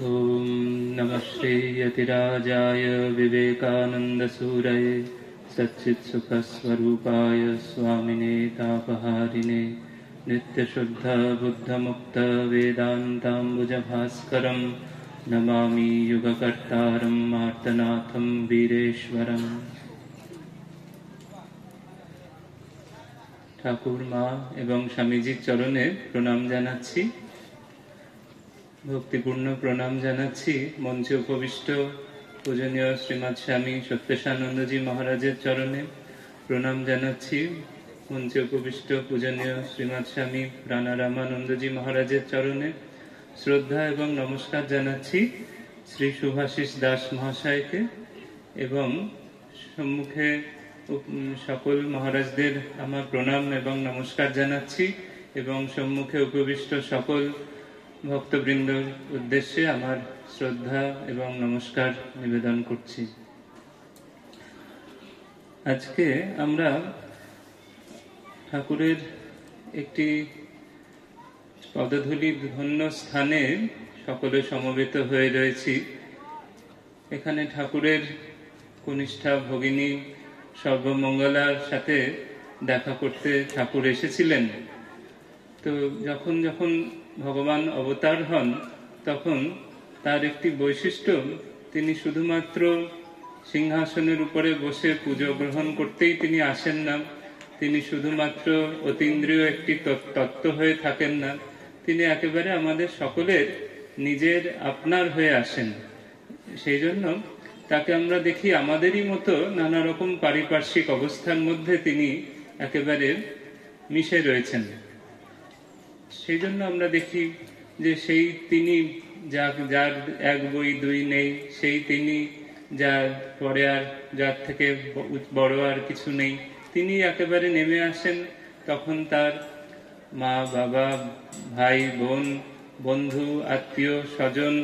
ओम नमः श्री यतिराजाय विवेकानंदसूरये सच्चित्सुखस्वरूपाय स्वामिने तापहारिणे नित्यशुद्ध बुद्धमुक्त वेदान्ताम्बुजभास्करं नमामि युगकर्तारं मार्तनाथं वीरेश्वरम्। ঠাকুর মা এবং স্বামীজির চরণে প্রণাম জানাচ্ছি, ভক্তিপূর্ণ প্রণাম জানাচ্ছি। মঞ্চে উপবিষ্ট পূজনীয় শ্রীমৎ স্বামী সত্যেশানন্দজি মহারাজের চরণে প্রণাম জানাচ্ছি। মঞ্চে উপবিষ্ট পূজনীয় শ্রীমৎ স্বামী প্রাণারামানন্দজি মহারাজের চরণে শ্রদ্ধা এবং নমস্কার জানাচ্ছি শ্রী শুভাশিস দাস মহাশয়কে, এবং সম্মুখে সকল মহারাজদের আমার প্রণাম এবং নমস্কার জানাচ্ছি, এবং সম্মুখে উপবিষ্ট সকল ভক্তবৃন্দর উদ্দেশ্যে আমার শ্রদ্ধা এবং নমস্কার নিবেদন করছি। আজকে আমরা ঠাকুরের একটি পদধূলি ধন্য স্থানে সকলে সমবেত হয়ে রয়েছি। এখানে ঠাকুরের কনিষ্ঠা ভগিনী সর্বমঙ্গলার সাথে দেখা করতে ঠাকুর এসেছিলেন। তো যখন যখন ভগবান অবতার হন তখন তার একটি বৈশিষ্ট্য, তিনি শুধুমাত্র সিংহাসনের উপরে বসে পুজো গ্রহণ করতেই তিনি আসেন না, তিনি শুধুমাত্র অতীন্দ্রিয় একটি তত্ত্ব হয়ে থাকেন না, তিনি একেবারে আমাদের সকলের নিজের আপনার হয়ে আসেন। সেই জন্য তাকে আমরা দেখি আমাদেরই মতো নানা রকম পারিপার্শ্বিক অবস্থার মধ্যে তিনি একেবারে মিশে রয়েছেন। সেই জন্য আমরা দেখি যে সেই তিনি যার এক বই দুই নেই, সেই তিনি যার পরে আর যার থেকে বড় আর কিছু নেই, তিনি একেবারে নেমে আসেন। তখন তার মা বাবা ভাই বোন বন্ধু আত্মীয় স্বজন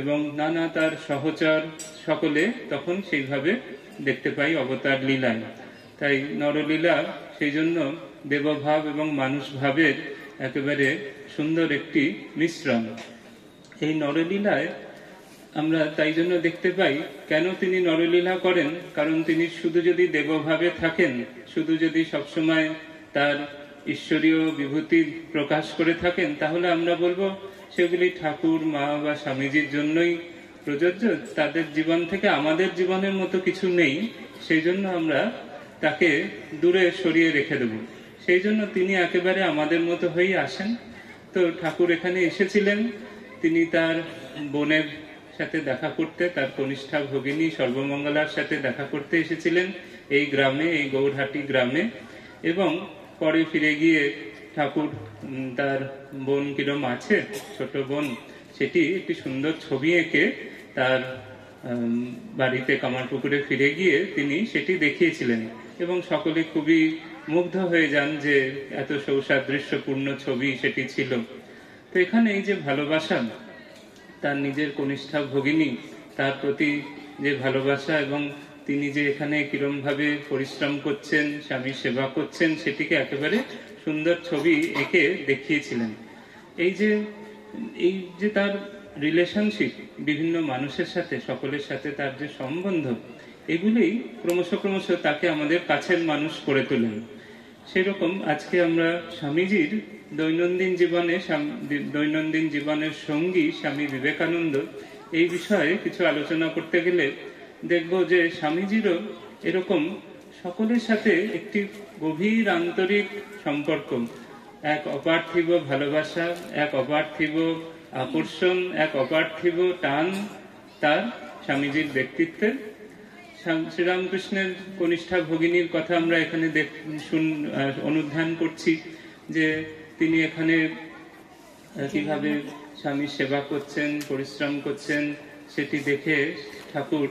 এবং নানা তার সহচর সকলে তখন সেইভাবে দেখতে পাই অবতার লীলায়। তাই নরলীলা সেই জন্য দেবভাব এবং মানুষ ভাবের একেবারে সুন্দর একটি মিশ্রণ। এই নরলীলায় আমরা তাই জন্য দেখতে পাই কেন তিনি নরলীলা করেন, কারণ তিনি শুধু যদি দেবভাবে থাকেন, শুধু যদি সবসময় তার ঈশ্বরীয় বিভূতি প্রকাশ করে থাকেন, তাহলে আমরা বলবো সেগুলি ঠাকুর মা বা স্বামীজির জন্যই প্রযোজ্য, তাদের জীবন থেকে আমাদের জীবনের মতো কিছু নেই, সেই জন্য আমরা তাকে দূরে সরিয়ে রেখে দেব। সেই জন্য তিনি একেবারে আমাদের মতো হয়েই আসেন। তো ঠাকুর এখানে এসেছিলেন, তিনি তার বোনের সাথে দেখা করতে, তার কনিষ্ঠা ভগিনী সর্বমঙ্গলার সাথে দেখা করতে এসেছিলেন এই গ্রামে, এই গৌরহাটি গ্রামে। এবং পরে ফিরে গিয়ে ঠাকুর তার বোন কিরম আছে, ছোট বোন, সেটি একটি সুন্দর ছবি এঁকে তার বাড়িতে কামারপুকুরে ফিরে গিয়ে তিনি সেটি দেখিয়েছিলেন, এবং সকলে খুবই মুগ্ধ হয়ে যান যে এত সৌসাদৃশ্যপূর্ণ ছবি সেটি ছিল। তো এখানে এই যে ভালোবাসা, তার নিজের কনিষ্ঠা ভগিনী, তার প্রতি যে ভালোবাসা, এবং তিনি যে এখানে কিরম ভাবে পরিশ্রম করছেন, স্বামী সেবা করছেন, সেটিকে একেবারে সুন্দর ছবি এঁকে দেখিয়েছিলেন। এই যে তার রিলেশনশিপ বিভিন্ন মানুষের সাথে, সকলের সাথে তার যে সম্বন্ধ, এগুলি ক্রমশ তাকে আমাদের কাছের মানুষ করে তোলেন। সেরকম আজকে আমরা স্বামীজির দৈনন্দিন জীবনের সঙ্গী স্বামী বিবেকানন্দ, এই বিষয়ে কিছু আলোচনা করতে গেলে দেখব যে স্বামীজিরও এরকম সকলের সাথে একটি গভীর আন্তরিক সম্পর্ক, এক অপার্থিব ভালোবাসা, এক অপার্থিব আকর্ষণ, এক অপার্থিব টান তার স্বামীজির ব্যক্তিত্বের। শ্রীরামকৃষ্ণের কনিষ্ঠা ভগিনীর কথা আমরা এখানে অনুধ্যান করছি, যে তিনি এখানে কিভাবে স্বামীর সেবা করছেন, পরিশ্রম করছেন, সেটি দেখে ঠাকুর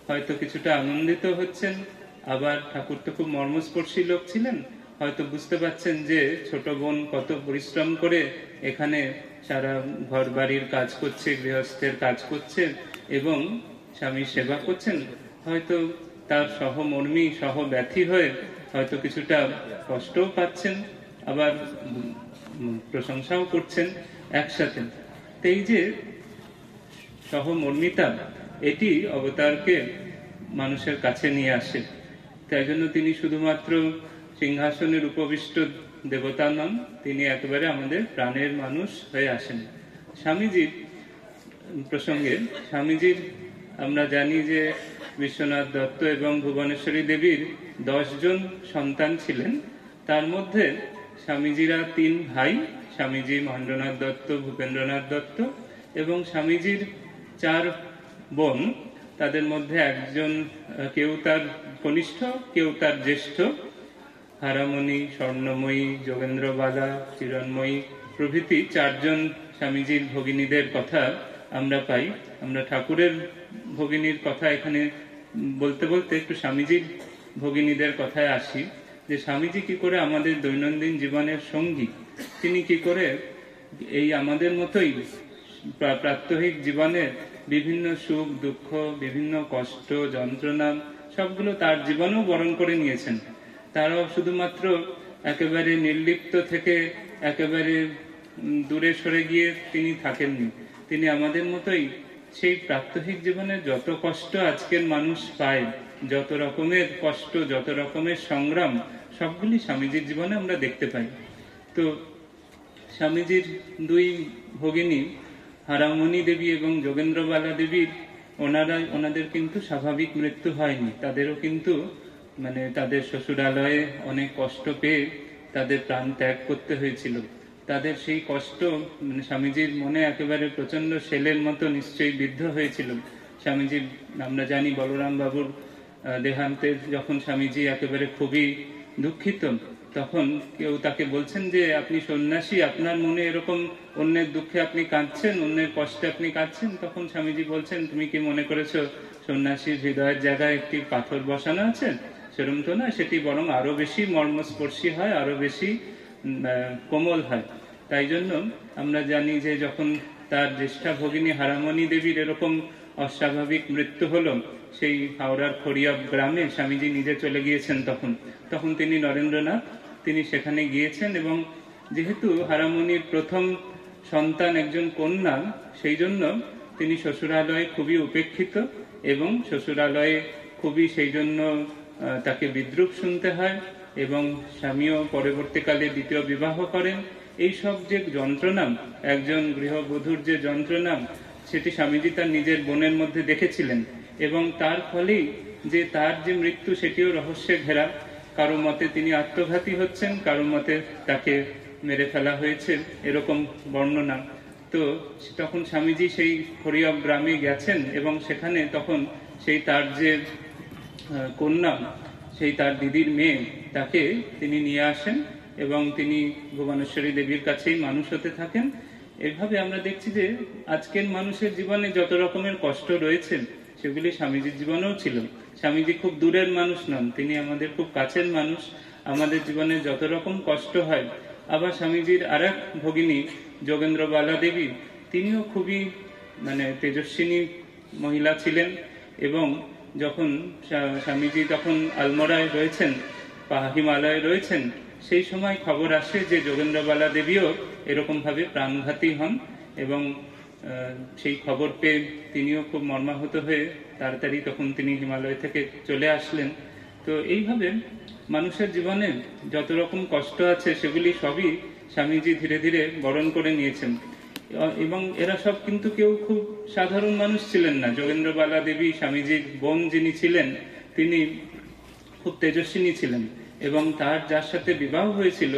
হয়তো কিছুটা আনন্দিত হচ্ছেন। আবার ঠাকুর তো খুব মর্মস্পর্শী লোক ছিলেন, হয়তো বুঝতে পারছেন যে ছোট বোন কত পরিশ্রম করে এখানে সারা ঘর বাড়ির কাজ করছে, গৃহস্থের কাজ করছে এবং স্বামীর সেবা করছেন। হয়তো তার সহমর্মী সহব্যথী হয়ে হয়তো কিছুটা কষ্টও পাচ্ছেন, আবার প্রশংসাও করছেন একসাথে। এই যে সহমর্মিতা, এটি অবতারকে মানুষের কাছে নিয়ে আসে। তাই জন্য তিনি শুধুমাত্র সিংহাসনের উপবিষ্ট দেবতা নন, তিনি একেবারে আমাদের প্রাণের মানুষ হয়ে আসেন। স্বামীজির প্রসঙ্গে, স্বামীজির আমরা জানি যে বিশ্বনাথ দত্ত এবং ভুবনেশ্বরী দেবীর 10 জন সন্তান ছিলেন। তার মধ্যে স্বামীজিরা 3 ভাই, স্বামীজি মহেন্দ্রনাথ দত্ত, ভূপেন্দ্রনাথ দত্ত, এবং স্বামীজির 4 বোন। তাদের মধ্যে একজন, কেউ তার কনিষ্ঠ, কেউ তার জ্যেষ্ঠ। হারামণি, স্বর্ণময়ী, যোগেন্দ্রবালা, চিরণময়ী প্রভৃতি 4 জন স্বামীজির ভগিনীদের কথা আমরা পাই। আমরা ঠাকুরের ভগিনীর কথা এখানে বলতে বলতে একটু স্বামীজির ভগিনীদের কথায় আসি, যে স্বামীজি কি করে আমাদের দৈনন্দিন জীবনের সঙ্গী, তিনি কি করে এই আমাদের মতোই প্রাত্যহিক জীবনের বিভিন্ন সুখ দুঃখ, বিভিন্ন কষ্ট যন্ত্রণা সবগুলো তার জীবনেও বরণ করে নিয়েছেন। তারাও শুধুমাত্র একেবারে নির্লিপ্ত থেকে একেবারে দূরে সরে গিয়ে তিনি থাকেননি। তিনি আমাদের মতোই সেই প্রাত্যহিক জীবনে যত কষ্ট আজকের মানুষ পায়, যত রকমের কষ্ট, যত রকমের সংগ্রাম, সবগুলি স্বামীজির জীবনে আমরা দেখতে পাই। তো স্বামীজির 2 ভগিনী হারামণি দেবী এবং যোগেন্দ্রবালা দেবীর ওনাদের কিন্তু স্বাভাবিক মৃত্যু হয়নি। তাদেরও কিন্তু তাদের শ্বশুরালয়ে অনেক কষ্ট পেয়ে তাদের প্রাণ ত্যাগ করতে হয়েছিল। তাদের সেই কষ্ট স্বামীজির মনে একেবারে প্রচন্ড শেলের মতো নিশ্চয়ই বিদ্ধ হয়েছিল। স্বামীজি, আমরা জানি বলরাম বাবুর দেহান্তে যখন স্বামীজি একেবারে খুবই দুঃখিত, তখন কেউ তাকে বলছেন যে আপনি সন্ন্যাসী, আপনার মনে এরকম অন্যের দুঃখে আপনি কাঁদছেন, অন্যের কষ্টে আপনি কাঁদছেন। তখন স্বামীজি বলছেন, তুমি কি মনে করেছো সন্ন্যাসীর হৃদয়ের জায়গায় একটি পাথর বসানো আছে? সেরকম তো না, সেটি বরং আরো বেশি মর্মস্পর্শী হয়, আরো বেশি কোমল হয়। তাই জন্য আমরা জানি যে যখন তার জ্যেষ্ঠা ভগিনী হারামণি দেবীর এরকম অস্বাভাবিক মৃত্যু হলো, সেই হাওড়ার খড়িয়াব গ্রামে স্বামীজি নিজে চলে গিয়েছেন। তখন তিনি নরেন্দ্রনাথ, তিনি সেখানে গিয়েছেন, এবং যেহেতু হারামণির প্রথম সন্তান একজন কন্যা, সেই জন্য তিনি শ্বশুরালয়ে খুবই উপেক্ষিত, এবং শ্বশুরালয়ে খুবই সেই জন্য তাকে বিদ্রূপ শুনতে হয়, এবং স্বামীও পরবর্তীকালে দ্বিতীয় বিবাহ করেন। এই সব যে যন্ত্রণা, একজন গৃহবধূর যে যন্ত্রণা, সেটি স্বামীজি তার নিজের বোনের মধ্যে দেখেছিলেন, এবং তার ফলেই যে তার যে মৃত্যু সেটিও রহস্যে ঘেরা। কারো মতে তিনি আত্মঘাতী হচ্ছেন, কারো মতে তাকে মেরে ফেলা হয়েছে, এরকম বর্ণনা। তো তখন স্বামীজি সেই খড়িয়াব গ্রামে গেছেন, এবং সেখানে তখন সেই তার যে কন্যা, সেই তার দিদির মেয়ে, তাকে তিনি নিয়ে আসেন, এবং তিনি ভুবনেশ্বরী দেবীর কাছেই মানুষ হতে থাকেন। এভাবে আমরা দেখছি যে আজকের মানুষের জীবনে যত রকমের কষ্ট রয়েছে, সেগুলি স্বামীজির জীবনেও ছিল। স্বামীজি খুব দূরের মানুষ নন, তিনি আমাদের খুব কাছের মানুষ। আমাদের জীবনে যত রকম কষ্ট হয়, আবার স্বামীজির আর এক ভগিনী যোগেন্দ্রবালা দেবী, তিনিও খুবই তেজস্বিনী মহিলা ছিলেন। এবং যখন স্বামীজি তখন আলমোড়ায় রয়েছেন, হিমালয়ে রয়েছেন, সেই সময় খবর আসে যে যোগেন্দ্রবালা দেবীও এরকম ভাবে প্রাণঘাতী হন, এবং সেই খবর পেয়ে তিনিও খুব মর্মাহত হয়ে তাড়াতাড়ি তখন তিনি হিমালয় থেকে চলে আসলেন। তো এইভাবে মানুষের জীবনে যত রকম কষ্ট আছে, সেগুলি সবই স্বামীজি ধীরে ধীরে বরণ করে নিয়েছেন। এবং এরা সব কিন্তু কেউ খুব সাধারণ মানুষ ছিলেন না। যোগেন্দ্রবালা দেবী, স্বামীজির বোন যিনি ছিলেন, তিনি খুব তেজস্বিনী ছিলেন, এবং তার যার সাথে বিবাহ হয়েছিল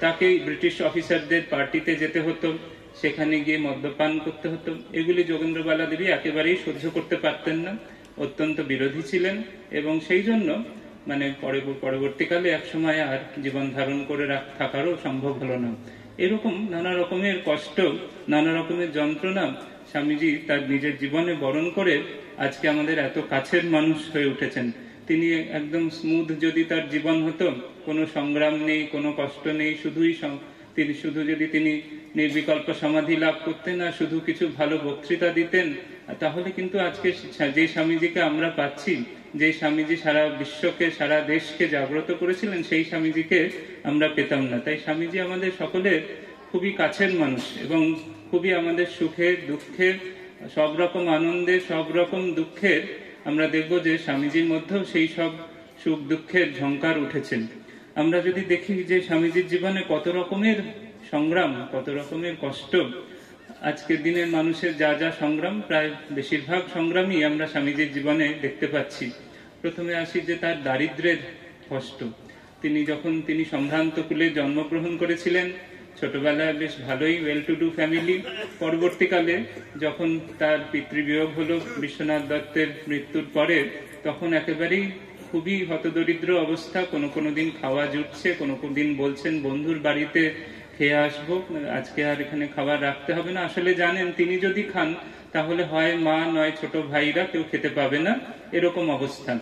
তাকে ব্রিটিশ অফিসারদের পার্টিতে যেতে হতো, সেখানে গিয়ে মদ্যপান করতে হতো। এগুলি যোগেন্দ্রবালা দেবী একেবারেই সহ্য করতে পারতেন না, অত্যন্ত বিরোধী ছিলেন, এবং সেই জন্য পরবর্তীকালে একসময় আর জীবন ধারণ করে থাকারও সম্ভব হলো না। এরকম নানা রকমের কষ্ট, নানা রকমের যন্ত্রণা স্বামীজি তার নিজের জীবনে বরণ করে আজকে আমাদের এত কাছের মানুষ হয়ে উঠেছেন। তিনি একদম স্মুথ যদি তার জীবন হতো, কোনো সংগ্রাম নেই, কোনো কষ্ট নেই, শুধু যদি তিনি নির্বিকল্প সমাধি লাভ করতেন, না শুধু কিছু ভালো বক্তৃতা দিতেন, তাহলে কিন্তু আজকে যে স্বামীজিকে আমরা পাচ্ছি, যে স্বামীজি সারা বিশ্বকে, সারা দেশকে জাগ্রত করেছিলেন, সেই স্বামীজিকে আমরা পেতাম না। তাই স্বামীজি আমাদের সকলের খুবই কাছের মানুষ, এবং খুবই আমাদের সুখে দুঃখে সব রকম আনন্দে, সব রকম দুঃখের আমরা দেখব যে স্বামীজির মধ্যেও সেই সব সুখ দুঃখের ঝঙ্কার উঠেছেন। আমরা যদি দেখি যে স্বামীজির জীবনে কত রকমের সংগ্রাম, কত রকমের কষ্ট, আজকের দিনের মানুষের যা যা সংগ্রাম, প্রায় বেশিরভাগ সংগ্রামই আমরা স্বামীজির জীবনে দেখতে পাচ্ছি। প্রথমে আসি যে তার দারিদ্র্যের কষ্ট। তিনি সম্ভ্রান্ত কুলে জন্মগ্রহণ করেছিলেন, ছোটবেলায় বেশ ভালোই ওয়েল টু ডু ফ্যামিলি। পরবর্তীকালে যখন তার পিতৃবিয়োগ হলো বিশ্বনাথ দত্তের মৃত্যুর পরে, তখন একেবারেই খুবই হতদরিদ্র অবস্থা। কোনো দিন খাওয়া জুটছে, কোনো দিন বলছেন বন্ধুর বাড়িতে খেয়ে আসবো, আজকে আর এখানে খাবার রাখতে হবে না। আসলে জানেন তিনি যদি খান তাহলে হয় মা নয় ছোট ভাইরা কেউ খেতে পাবে না, এরকম অবস্থা।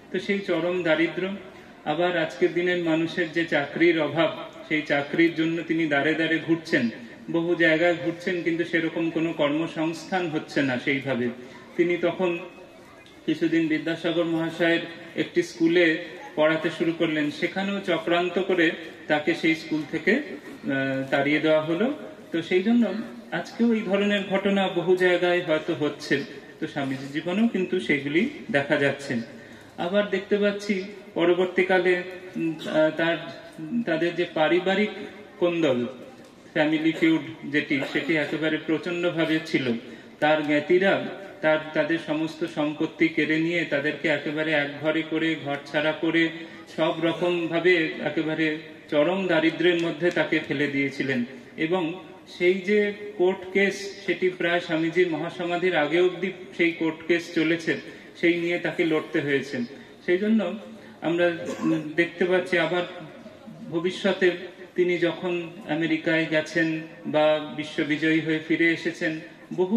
তো সেই চরম দারিদ্র্য। আবার আজকের দিনের মানুষের যে চাকরির অভাব, সেই চাকরির জন্য তিনি দাঁড়ে দাঁড়ে ঘুরছেন, বহু জায়গায় ঘুরছেন, কিন্তু সেরকম কোনো কর্মসংস্থান হচ্ছে না সেইভাবে। তিনি তখন কিছুদিন বিদ্যাসাগর মহাশয়ের একটি স্কুলে পড়াতে শুরু করলেন, সেখানেও চক্রান্ত করে তাকে সেই স্কুল থেকে তাড়িয়ে দেওয়া হলো। তো সেই জন্য আজকেও এই ধরনের ঘটনা বহু জায়গায় হয়তো হচ্ছে। তো স্বামীজির জীবনেও কিন্তু সেগুলি দেখা যাচ্ছে। আবার দেখতে পাচ্ছি পরবর্তীকালে তাদের যে পারিবারিক কোন্দল, ফ্যামিলি ফিউড সেটি একেবারে প্রচন্ড ভাবে ছিল। তার জ্ঞাতিরা তাদের সমস্ত সম্পত্তি কেড়ে নিয়ে তাদেরকে একেবারে একঘরে করে, ঘর ছাড়া করে, সব রকম ভাবে একেবারে চরম দারিদ্র্যের মধ্যে তাকে ফেলে দিয়েছিলেন। এবং সেই যে কোর্ট কেস, সেটি প্রায় স্বামীজির মহাসমাধির আগে অবধি সেই কোর্ট কেস চলেছে, সেই নিয়ে তাকে লড়তে হয়েছে। সেই জন্য আমরা দেখতে পাচ্ছি আবার ভবিষ্যতে তিনি যখন আমেরিকায় গেছেন বা বিশ্ববিজয়ী হয়ে ফিরে এসেছেন, বহু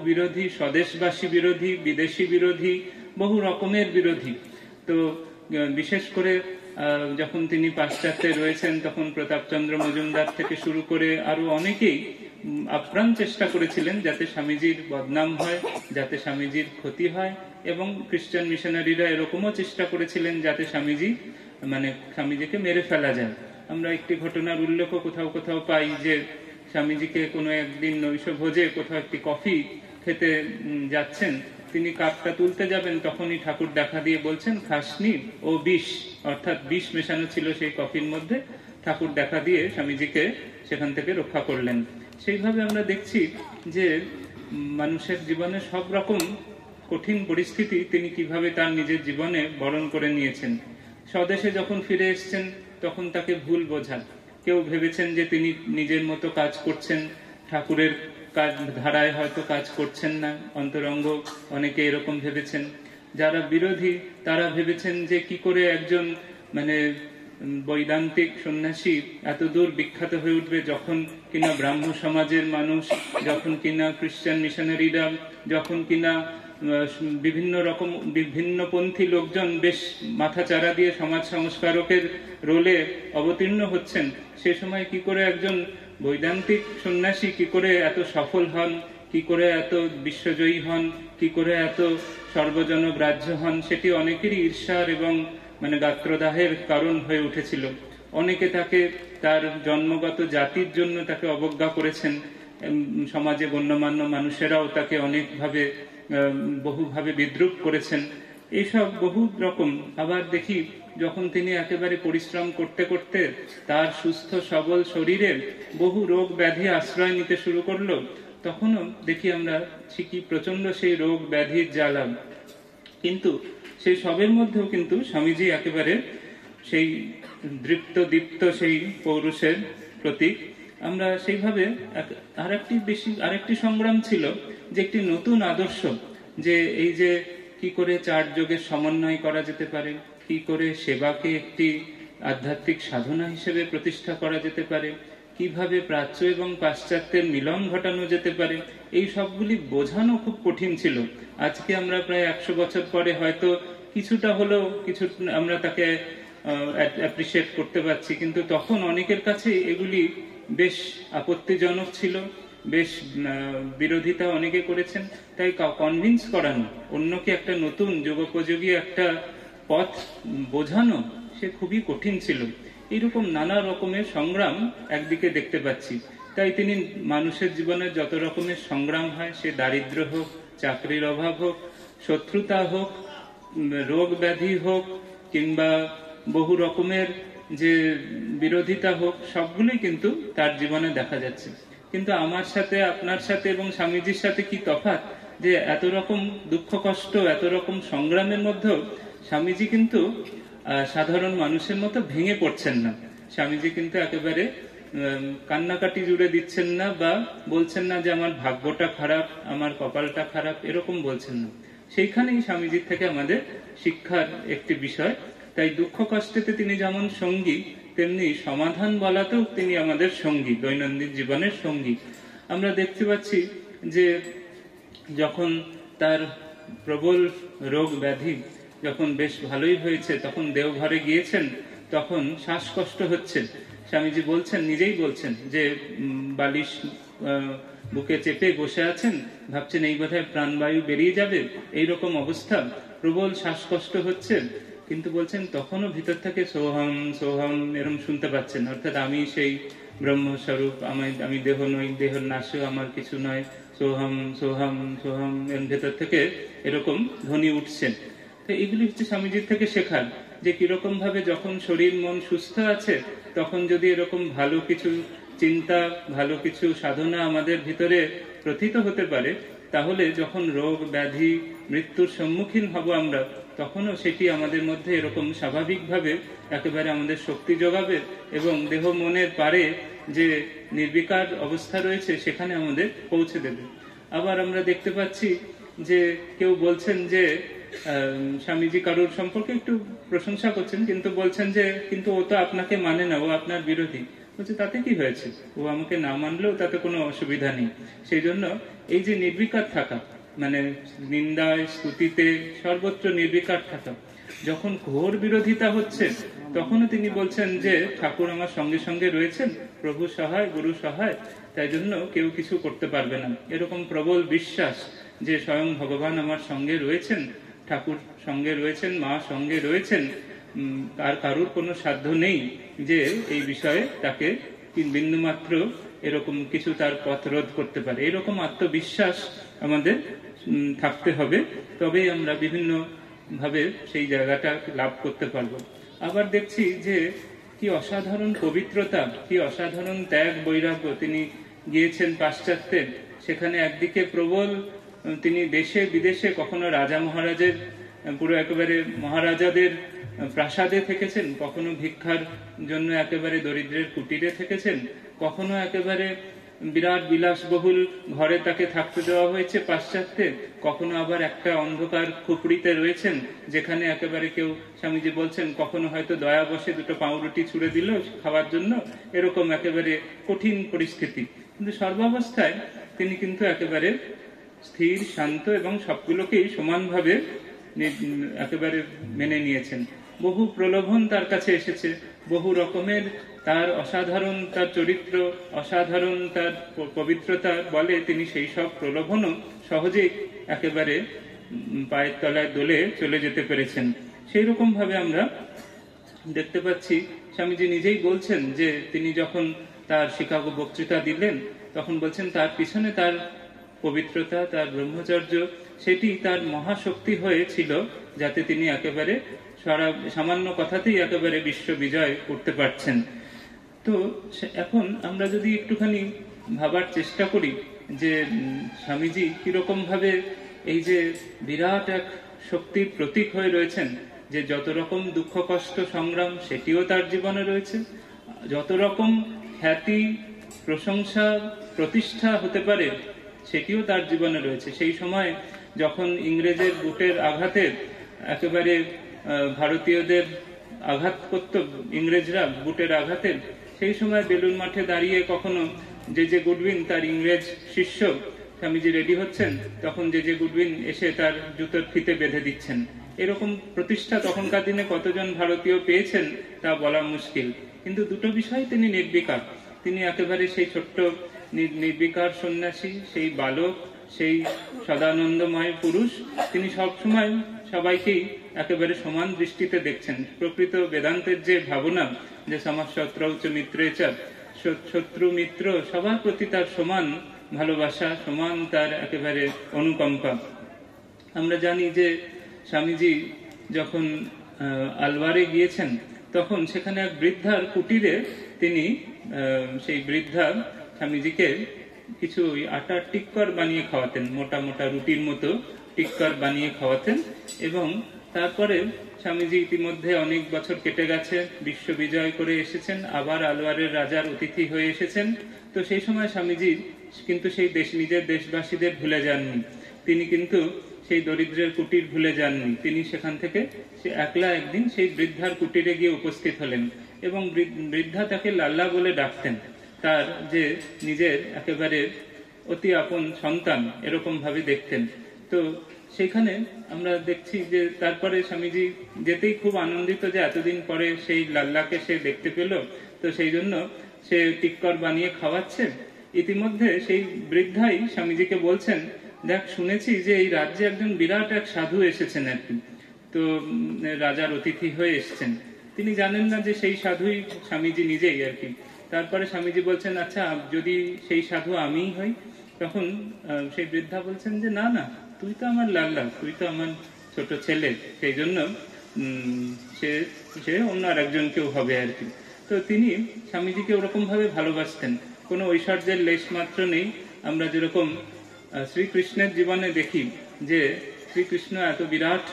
বিরোধী, স্বদেশবাসী বিরোধী, বিদেশি বিরোধী, বহু রকমের বিরোধী। তো বিশেষ করে যখন তিনি পাশ্চাত্যে রয়েছেন, তখন প্রতাপচন্দ্র মজুমদার থেকে শুরু করে আরো অনেকেই আপ্রাণ চেষ্টা করেছিলেন যাতে স্বামীজির বদনাম হয়, যাতে স্বামীজির ক্ষতি হয়। এবং খ্রিস্টান মিশনারিরা এরকমও চেষ্টা করেছিলেন যাতে স্বামীজিকে মেরে ফেলা যায়। আমরা একটি ঘটনার উল্লেখও কোথাও পাই যে স্বামীজিকে কোনো একদিন নৈশ ভোজে কোথাও একটি কফি খেতে যাচ্ছেন, তিনি কাপটা তুলতে যাবেন, তখনই ঠাকুর দেখা দিয়ে বলছেন খাসনি ও বিষ, অর্থাৎ বিষ মেশানো ছিল সেই কফির মধ্যে। ঠাকুর দেখা দিয়ে স্বামীজিকে সেখান থেকে রক্ষা করলেন। সেইভাবে আমরা দেখছি যে মানুষের জীবনে সব রকম কঠিন পরিস্থিতি তিনি কিভাবে তার নিজের জীবনে বরণ করে নিয়েছেন। স্বদেশে যখন ফিরে এসেছেন তখন তাকে ভুল বোঝা, কেউ ভেবেছেন যে তিনি নিজের মতো কাজ করছেন, ঠাকুরের কাজ ধারায় হয়তো কাজ করছেন না, অন্তরঙ্গ অনেকে এরকম ভেবেছেন। যারা বিরোধী তারা ভেবেছেন যে কি করে একজন বৈদান্তিক সন্ন্যাসী এত দূর বিখ্যাত হয়ে উঠবে, যখন কিনা ব্রাহ্ম সমাজের মানুষ, যখন কিনা খ্রিস্টান মিশনারিরা, যখন কিনা বিভিন্নপন্থী লোকজন বেশ মাথাচাড়া দিয়ে সমাজ সংস্কারকের রোলে অবতীর্ণ হচ্ছেন, সে সময় কি করে একজন বৈদান্তিক সন্ন্যাসী কি করে এত সফল হন, কি করে এত বিশ্বজয়ী হন, কি করে এত সর্বজনগ্রাহ্য হন, সেটি অনেকেরই ঈর্ষার এবং গাত্রদাহের কারণ হয়ে উঠেছিল। অনেকে তাকে তার জন্মগত জাতির জন্য তাকে অবজ্ঞা করেছেন। সমাজে গণ্যমান্য মানুষেরাও তাকে বহুভাবে বিদ্রূপ করেছেন। এইসব বহু রকম। আবার দেখি যখন তিনি একেবারে পরিশ্রম করতে করতে তার সুস্থ সবল শরীরে বহু রোগ ব্যাধি আশ্রয় নিতে শুরু করলো, তখনও দেখি আমরা ঠিকই প্রচন্ড সেই রোগ ব্যাধির জ্বালা। কিন্তু সেই সবের মধ্যেও কিন্তু স্বামীজি একেবারে সেই দীপ্ত সেই পৌরুষের প্রতীক। আমরা সেইভাবে আরেকটি সংগ্রাম ছিল যে একটি নতুন আদর্শ, যে এই যে কি করে 4 যোগের সমন্বয় করা যেতে পারে, কি করে সেবাকে একটি আধ্যাত্মিক সাধনা হিসেবে প্রতিষ্ঠা করা যেতে পারে, কিভাবে প্রাচ্য এবং পাশ্চাত্যের মিলন ঘটানো যেতে পারে, এই সবগুলি বোঝানো খুব কঠিন ছিল। আজকে আমরা প্রায় 100 বছর পরে হয়তো কিছুটা হলেও আমরা তাকে অ্যাপ্রিসিয়েট করতে পারছি, কিন্তু তখন অনেকের কাছে এগুলি বেশ আপত্তিজনক ছিল, বেশ বিরোধিতা অনেকে করেছেন। তাই কনভিন্স করানো, অন্যকে একটা নতুন যুগোপযোগী একটা পথ বোঝানো, সে খুবই কঠিন ছিল। এইরকম নানা রকমের সংগ্রাম একদিকে দেখতে পাচ্ছি। তাই তিনি মানুষের জীবনে যত রকমের সংগ্রাম হয়, সে দারিদ্র হোক, চাকরির অভাব হোক, শত্রুতা হোক, রোগ ব্যাধি হোক, কিংবা বহু রকমের যে বিরোধিতা হোক, সবগুলোই কিন্তু তার জীবনে দেখা যাচ্ছে। কিন্তু আমার সাথে, আপনার সাথে এবং স্বামীজির সাথে কি তফাৎ, যে এত রকম দুঃখ কষ্ট, এত রকম সংগ্রামের মধ্যেও স্বামীজি কিন্তু সাধারণ মানুষের মতো ভেঙে পড়ছেন না। স্বামীজি কিন্তু একেবারে কান্নাকাটি জুড়ে দিচ্ছেন না, বা বলছেন না যে আমার ভাগ্যটা খারাপ, আমার কপালটা খারাপ, এরকম বলছেন না। সেইখানেই স্বামীজির থেকে আমাদের শিক্ষার একটি বিষয়। তাই দুঃখ কষ্টেতে তিনি যেমন সঙ্গী, তেমনি সমাধান বলাতেও তিনি আমাদের সঙ্গী, দৈনন্দিন জীবনের সঙ্গী। আমরা দেখতে পাচ্ছি যে যখন তার প্রবল রোগ ব্যাধি যখন বেশ ভালোই হয়েছে, তখন দেওঘরে গিয়েছেন, তখন শ্বাসকষ্ট হচ্ছে। স্বামীজি বলছেন, নিজেই বলছেন যে বালিশ বুকে চেপে বসে আছেন, ভাবছেন এই বোধহয় প্রাণবায়ু বেরিয়ে যাবে, এইরকম অবস্থা, প্রবল শ্বাসকষ্ট হচ্ছে। কিন্তু বলছেন তখনও ভিতর থেকে সোহম সোহম এরকম শুনতে পাচ্ছেন, অর্থাৎ আমি সেই ব্রহ্মস্বরূপ, আমি দেহ নই, দেহের নাশও আমার কিছু নয়, সোহম সোহম সোহম, এর ভেতর থেকে এরকম ধ্বনি উঠছেন। তো এগুলি হচ্ছে স্বামীজির থেকে শেখার, যে কিরকম ভাবে যখন শরীর মন সুস্থ আছে, তখন যদি এরকম ভালো কিছু চিন্তা, ভালো কিছু সাধনা আমাদের ভিতরে প্রথিত হতে পারে, তাহলে যখন রোগ ব্যাধি মৃত্যুর সম্মুখীন হব আমরা, তখনও সেটি আমাদের মধ্যে এরকম স্বাভাবিকভাবে একেবারে আমাদের শক্তি যোগাবে, এবং দেহ মনের পারে যে নির্বিকার অবস্থা রয়েছে সেখানে আমাদের পৌঁছে দেবে। আবার আমরা দেখতে পাচ্ছি যে কেউ বলছেন যে স্বামীজি কারোর সম্পর্কে একটু প্রশংসা করছেন, কিন্তু বলছেন যে কিন্তু ও তো আপনাকে মানে না, ও আপনার বিরোধী। বলছে তাতে কি হয়েছে, ও আমাকে না মানলেও তাতে কোনো অসুবিধা নেই। সেই জন্য এই যে নির্বিকার থাকা, মানে নিন্দায় স্তুতিতে সর্বত্র নির্বিকার থাকা, যখন ঘোর বিরোধিতা হচ্ছে, তখনও তিনি বলছেন যে ঠাকুর আমার সঙ্গে সঙ্গে রয়েছেন, প্রভু সহায়, গুরু সহায়, তাই জন্য কেউ কিছু করতে পারবে না। এরকম প্রবল বিশ্বাস যে স্বয়ং ভগবান আমার সঙ্গে রয়েছেন, ঠাকুর সঙ্গে রয়েছেন, মা সঙ্গে রয়েছেন, আর কারুর কোনো সাধ্য নেই যে এই বিষয়ে তাকে বিন্দুমাত্র এরকম কিছু তার পথ রোধ করতে পারে। এরকম আত্মবিশ্বাস আমাদের থাকতে হবে, তবেই আমরা বিভিন্ন ভাবে সেই জায়গাটা লাভ করতে পারবো। আবার দেখছি যে কি অসাধারণ পবিত্রতা, কি অসাধারণ ত্যাগ বৈরাগ্য। তিনি গিয়েছেন পাশ্চাত্যে, সেখানে একদিকে প্রবল, তিনি দেশে বিদেশে কখনো রাজা মহারাজের, পুরো একেবারে মহারাজাদের প্রাসাদে থেকেছেন, কখনো ভিক্ষার জন্য একেবারে দরিদ্রের কুটিরে থেকেছেন, কখনো একেবারে বিরাট বিলাসবহুল ঘরে তাকে থাকতে দেওয়া হয়েছে পাশ্চাত্যে, কখনো আবার একটা অন্ধকার খুপড়িতে রয়েছেন, যেখানে একেবারে কেউ, স্বামীজি বলছেন, কখনো হয়তো দয়া বসে দুটো পাউরুটি ছুড়ে দিল খাওয়ার জন্য, এরকম একেবারে কঠিন পরিস্থিতি। কিন্তু সর্বাবস্থায় তিনি কিন্তু একেবারে স্থির, শান্ত এবং সবগুলোকেই সমানভাবে একেবারে মেনে নিয়েছেন। বহু প্রলোভন তার কাছে এসেছে, বহু রকমের তার অসাধারণ তার চরিত্র, অসাধারণ তার পবিত্রতা বলে তিনি সেই সব প্রলোভনও সহজেই একেবারে পায়ের তলায় দোলে চলে যেতে পেরেছেন। সেই রকম ভাবে আমরা দেখতে পাচ্ছি, স্বামীজি নিজেই বলছেন যে তিনি যখন তার শিকাগো বক্তৃতা দিলেন, তখন বলছেন তার পিছনে তার পবিত্রতা, তার ব্রহ্মচর্য, সেটি তার মহাশক্তি হয়েছিল, যাতে তিনি একেবারে সামান্য কথাতেই একেবারে বিশ্ব বিজয় করতে পারছেন। তো এখন আমরা যদি একটুখানি ভাবার চেষ্টা করি যে স্বামীজি কিরকম ভাবে এই যে বিরাট এক শক্তির প্রতীক হয়ে রয়েছেন, যে যত রকম দুঃখ কষ্ট সংগ্রাম সেটিও তার জীবনে রয়েছে, যত রকম খ্যাতি প্রশংসা প্রতিষ্ঠা হতে পারে সেটিও তার জীবনে রয়েছে। সেই সময় যখন ইংরেজের বুটের আঘাতে একেবারে ভারতীয়দের আঘাত করত ইংরেজরা বুটের আঘাতে, সেই সময় বেলুন মাঠে দাঁড়িয়ে কখনো জে গুডউইন, তার ইংরেজ শিষ্য, স্বামীজি রেডি হচ্ছেন, তখন জে গুডউইন এসে তার জুতোর ফিতে বেঁধে দিচ্ছেন। এরকম প্রতিষ্ঠা তখনকার দিনে কতজন ভারতীয় পেয়েছেন তা বলা মুশকিল। কিন্তু দুটো বিষয় তিনি নির্বিকার, তিনি একেবারে সেই ছোট্ট নির্বিকার সন্ন্যাসী, সেই বালক, সেই সদানন্দময় পুরুষ, তিনি সবসময় সবাইকেই একেবারে সমান দৃষ্টিতে দেখছেন। প্রকৃত বেদান্তের যে ভাবনা, যে সমাসত্রৌচ মিত্রেচ, শত্রু মিত্র সবার প্রতি তার সমান ভালোবাসা, সমান তার একেবারে অনুকম্পা। আমরা জানি যে স্বামীজি যখন আলওয়ারে গিয়েছেন তখন সেখানে এক বৃদ্ধার কুটিরে তিনি সেই বৃদ্ধা স্বামীজিকে কিছু আটার টিক্কর বানিয়ে খাওয়াতেন, মোটা মোটা রুটির মতো টিক্কর বানিয়ে খাওয়াতেন। এবং তারপরে স্বামীজি ইতিমধ্যে অনেক বছর কেটে গেছে, বিশ্ব বিজয় করে এসেছেন, আবার আলওয়ারের রাজার অতিথি হয়ে এসেছেন। তো সেই সময় স্বামীজি কিন্তু সেই নিজের দেশবাসীদের ভুলে যাননি, তিনি কিন্তু সেই দরিদ্রের কুটির ভুলে যাননি। তিনি সেখান থেকে সে একলা একদিন সেই বৃদ্ধার কুটিরে গিয়ে উপস্থিত হলেন এবং বৃদ্ধা তাকে লাল্লা বলে ডাকতেন, তার যে নিজের একেবারে অতি আপন সন্তান এরকম ভাবে দেখতেন। তো সেখানে আমরা দেখছি যে তারপরে স্বামীজি যেতেই খুব আনন্দিত যে এতদিন পরে সেই লাল্লাকে সে দেখতে পেল, তো সেই জন্য সে টিক্কর বানিয়ে খাওয়াচ্ছে। ইতিমধ্যে সেই বৃদ্ধাই স্বামীজিকে বলছেন, দেখ শুনেছি যে এই রাজ্যে একজন বিরাট এক সাধু এসেছেন আর কি, তো রাজার অতিথি হয়ে এসেছেন। তিনি জানেন না যে সেই সাধুই স্বামীজি নিজেই আর কি। তারপরে স্বামীজি বলছেন, আচ্ছা যদি সেই সাধু আমিই হই? তখন সেই বৃদ্ধা বলছেন যে না না, তুই তো আমার লাল্লা, তুই তো আমার ছোট ছেলে, সেই জন্য সে অন্য আর একজন কেউ হবে আর কি। তো তিনি স্বামীজিকে ওরকম ভাবে ভালোবাসতেন, কোনো ঐশ্বর্যের লেশ মাত্র নেই। আমরা যেরকম শ্রীকৃষ্ণের জীবনে দেখি যে শ্রীকৃষ্ণ এত বিরাট,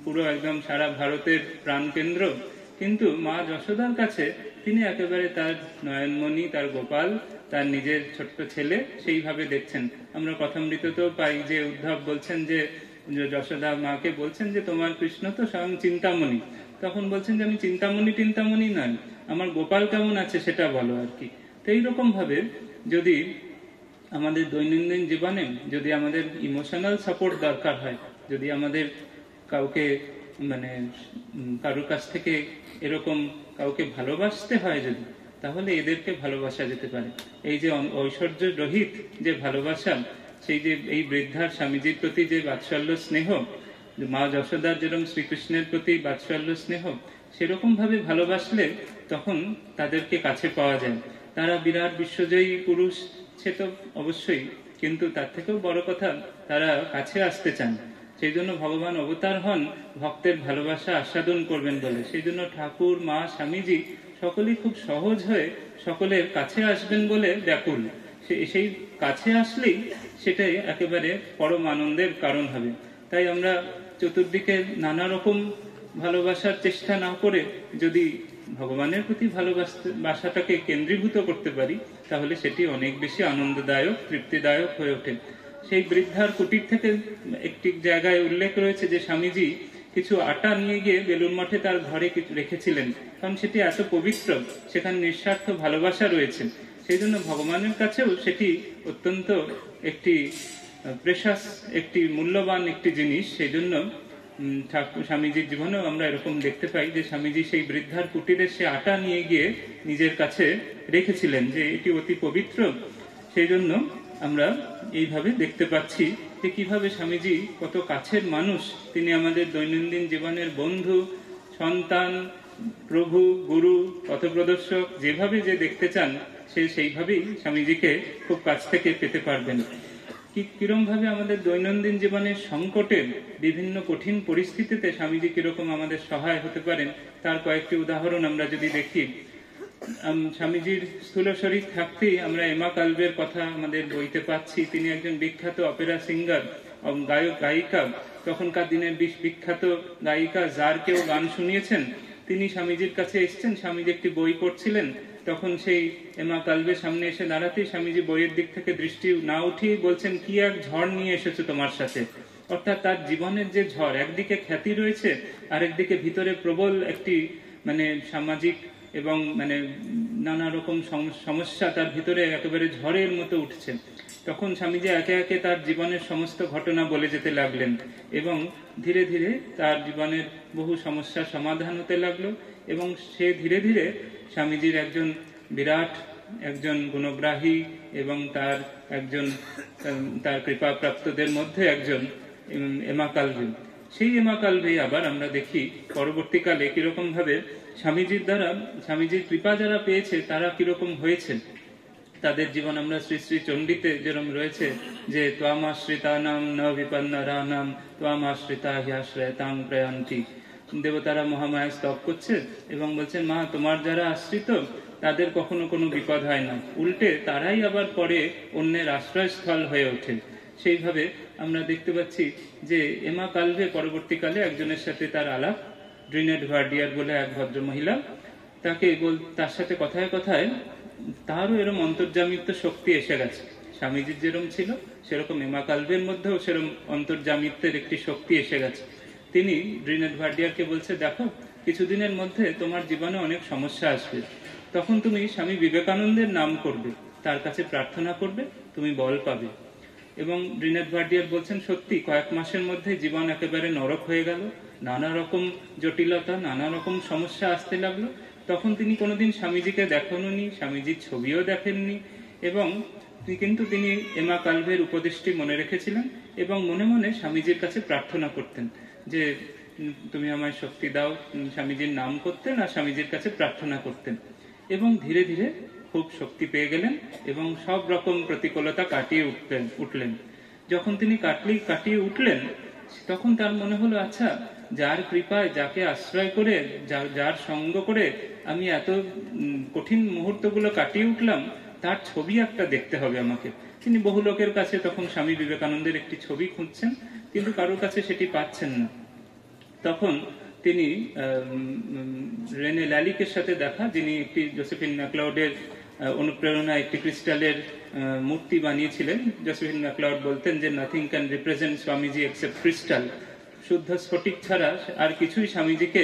পুরো একদম সারা ভারতের প্রাণকেন্দ্র, কিন্তু মা যশোদার কাছে তিনি একেবারে তার নয়নমণি, তার গোপাল, তার নিজের ছোট্ট ছেলে সেইভাবে দেখছেন। আমরা কথামৃততেও পাই যে উদ্ধব বলছেন যে যশোদা মাকে বলছেন যে তোমার কৃষ্ণ তো স্বয়ং চিন্তামণি, তখন বলছেন যে আমি চিন্তামণি নয়, আমার গোপাল কেমন আছে সেটা বলো আর কি। তো এইরকম ভাবে যদি আমাদের দৈনন্দিন জীবনে যদি আমাদের ইমোশনাল সাপোর্ট দরকার হয়, যদি আমাদের কাউকে মানে কারোর কাছ থেকে এরকম কাউকে ভালোবাসতে হয় যদি, তাহলে এদেরকে ভালোবাসা যেতে পারে। এই যে ঐশ্বর্য রহিত যে ভালোবাসা, সেই যে এই বৃদ্ধার স্বামীজির প্রতি যে বাৎসল্য স্নেহ, মা যশোদার যেরকম শ্রীকৃষ্ণের প্রতি বাৎসল্য স্নেহ, সেরকম ভাবে ভালোবাসলে তখন তাদেরকে কাছে পাওয়া যায়। তারা বিরাট বিশ্বজয়ী পুরুষ সে তো অবশ্যই, কিন্তু তার থেকেও বড় কথা তারা কাছে আসতে চান। সেই জন্য ভগবান অবতার হন ভক্তের ভালোবাসা আস্বাদন করবেন বলে। সেই জন্য ঠাকুর, মা, স্বামীজি সকলেই খুব সহজ হয়ে সকলের কাছে আসবেন বলে ব্যাকুল। সেই কাছে আসলেই সেটাই একেবারে পরম আনন্দের কারণ হবে। তাই আমরা চতুর্দিকে নানা রকম ভালোবাসার চেষ্টা না করে যদি ভগবানের প্রতি ভালোবাসাটাকে কেন্দ্রীভূত করতে পারি, তাহলে সেটি অনেক বেশি আনন্দদায়ক, তৃপ্তিদায়ক হয়ে ওঠে। সেই বৃদ্ধার কুটির থেকে একটি জায়গায় উল্লেখ রয়েছে যে স্বামীজি কিছু আটা নিয়ে গিয়ে বেলুড় মঠে তার ঘরে রেখেছিলেন, কারণ সেটি এত পবিত্র, সেখানে নিঃস্বার্থ ভালোবাসা রয়েছে। সেই জন্য ভগবানের কাছেও সেটি অত্যন্ত একটি প্রেশাস, একটি মূল্যবান একটি জিনিস। সেই জন্য স্বামীজির জীবনেও আমরা এরকম দেখতে পাই যে স্বামীজি সেই বৃদ্ধার কুটিরে সে আটা নিয়ে গিয়ে নিজের কাছে রেখেছিলেন, যে এটি অতি পবিত্র। সেই জন্য আমরা এইভাবে দেখতে পাচ্ছি যে কিভাবে স্বামীজি কত কাছের মানুষ, তিনি আমাদের দৈনন্দিন জীবনের বন্ধু, সন্তান, প্রভু, গুরু, পথপ্রদর্শক, যেভাবে যে দেখতে চান সেইভাবেই স্বামীজিকে খুব কাছ থেকে পেতে পারবেন। কিরকম ভাবে আমাদের দৈনন্দিন জীবনের সংকটের বিভিন্ন কঠিন পরিস্থিতিতে স্বামীজি কিরকম আমাদের সহায় হতে পারেন, তার কয়েকটি উদাহরণ আমরা যদি দেখি। স্বামীজির স্থূল শরীর থাকতেই আমরা এমা কালভের কথা আমাদের বইতে পাচ্ছি। তিনি একজন বিখ্যাত অপেরা সিঙ্গার, গায়ক গায়িকা, তখনকার দিনের বিখ্যাত গায়িকা যার কেউ গান শুনিয়েছেন। তিনি স্বামীজির কাছে এসেছেন, স্বামীজি একটি বই পড়ছিলেন, তখন সেই এমা কালভের সামনে এসে দাঁড়াতেই স্বামীজি বইয়ের দিক থেকে দৃষ্টি না উঠিয়ে বলছেন, কি এক ঝড় নিয়ে এসেছো তোমার সাথে। অর্থাৎ তার জীবনের যে ঝড়, একদিকে খ্যাতি রয়েছে, আরেকদিকে ভিতরে প্রবল একটি সামাজিক এবং নানা রকম সমস্যা তার ভিতরে একেবারে ঝড়ের মতো উঠছে। তখন স্বামীজি একে একে তার জীবনের সমস্ত ঘটনা বলে যেতে লাগলেন এবং ধীরে ধীরে তার জীবনের বহু সমস্যার সমাধান হতে লাগলো এবং সে ধীরে ধীরে স্বামীজির একজন বিরাট একজন গুণগ্রাহী এবং তার কৃপা প্রাপ্তদের মধ্যে একজন এমা কালভে। সেই এমা কালভে আবার আমরা দেখি পরবর্তীকালে কিরকম ভাবে স্বামীজির দ্বারা, স্বামীজির কৃপা যারা পেয়েছে তারা কিরকম হয়েছে, তাদের জীবন আমরা শ্রী শ্রী চণ্ডীতে যেরকম রয়েছে যে ত্বামাশ্রিতা নাম ন বিপন্নরা নাম ত্বামাশ্রিতা হ্যাশ্রয়তাং প্রয়ান্তি। দেবতারা মহামায়া স্তব করছে এবং বলছেন, মা তোমার যারা আশ্রিত তাদের কখনো কোনো বিপদ হয় না, উল্টে তারাই আবার পরে অন্যের আশ্রয়স্থল হয়ে ওঠে। সেইভাবে আমরা দেখতে পাচ্ছি যে এমা কালভে পরবর্তীকালে একজনের সাথে তার আলাপ, ড্রিনেড ভার্ডিয়ার বলে এক ভদ্র মহিলা, তার সাথে কথায় কথায় তারও এরম অন্তর্জামিত্ব শক্তি এসে গেছে। স্বামীজির যেরকম ছিল সেরকম এমা কালভের মধ্যেও সেরকম অন্তর্জামিত্বের একটি শক্তি এসে গেছে। তিনি ড্রিনেড ভার্ডিয়ারকে বলছে, দেখো কিছুদিনের মধ্যে তোমার জীবনে অনেক সমস্যা আসবে, তখন তুমি স্বামী বিবেকানন্দের নাম করবে, তার কাছে প্রার্থনা করবে, তুমি বল পাবে। এবং ড্রিনেড ভার্ডিয়ার বলছেন, সত্যি কয়েক মাসের মধ্যে জীবন একেবারে নরক হয়ে গেল, নানা রকম জটিলতা, নানা রকম সমস্যা আসতে লাগলো। তখন তিনি কোনোদিন স্বামীজিকে দেখেননি, স্বামীজির ছবিও দেখেননি, এবং কিন্তু তিনি এমা কালভের উপদেশটি মনে রেখেছিলেন এবং মনে মনে স্বামীজির কাছে প্রার্থনা করতেন যে তুমি আমায় শক্তি দাও, স্বামীজির নাম করতেন আর স্বামীজির কাছে প্রার্থনা করতেন। এবং ধীরে ধীরে খুব শক্তি পেয়ে গেলেন এবং সব রকম প্রতিকূলতা কাটিয়ে উঠলেন। যখন তিনি কাটিয়ে উঠলেন, তখন তার মনে হলো, আচ্ছা যার কৃপায়, যাকে আশ্রয় করে, যার সঙ্গ করে আমি এত কঠিন মুহূর্তগুলো কাটিয়ে উঠলাম, তার ছবি একটা দেখতে হবে আমাকে। তিনি বহু লোকের কাছে তখন স্বামী বিবেকানন্দের একটি ছবি খুঁজছেন, কিন্তু কারোর কাছে সেটি পাচ্ছেন না। তখন তিনি রেনে ল্যালিকের সাথে দেখা, যিনি একটি জোসেফিন ম্যাকলাউডের অনুপ্রেরণা একটি ক্রিস্টালের মূর্তি বানিয়েছিলেন। জোসেফিন ম্যাকলাউড বলতেন যে nothing can represent Swamiji except crystal, শুদ্ধ স্ফটিক ছাড়া আর কিছুই স্বামীজিকে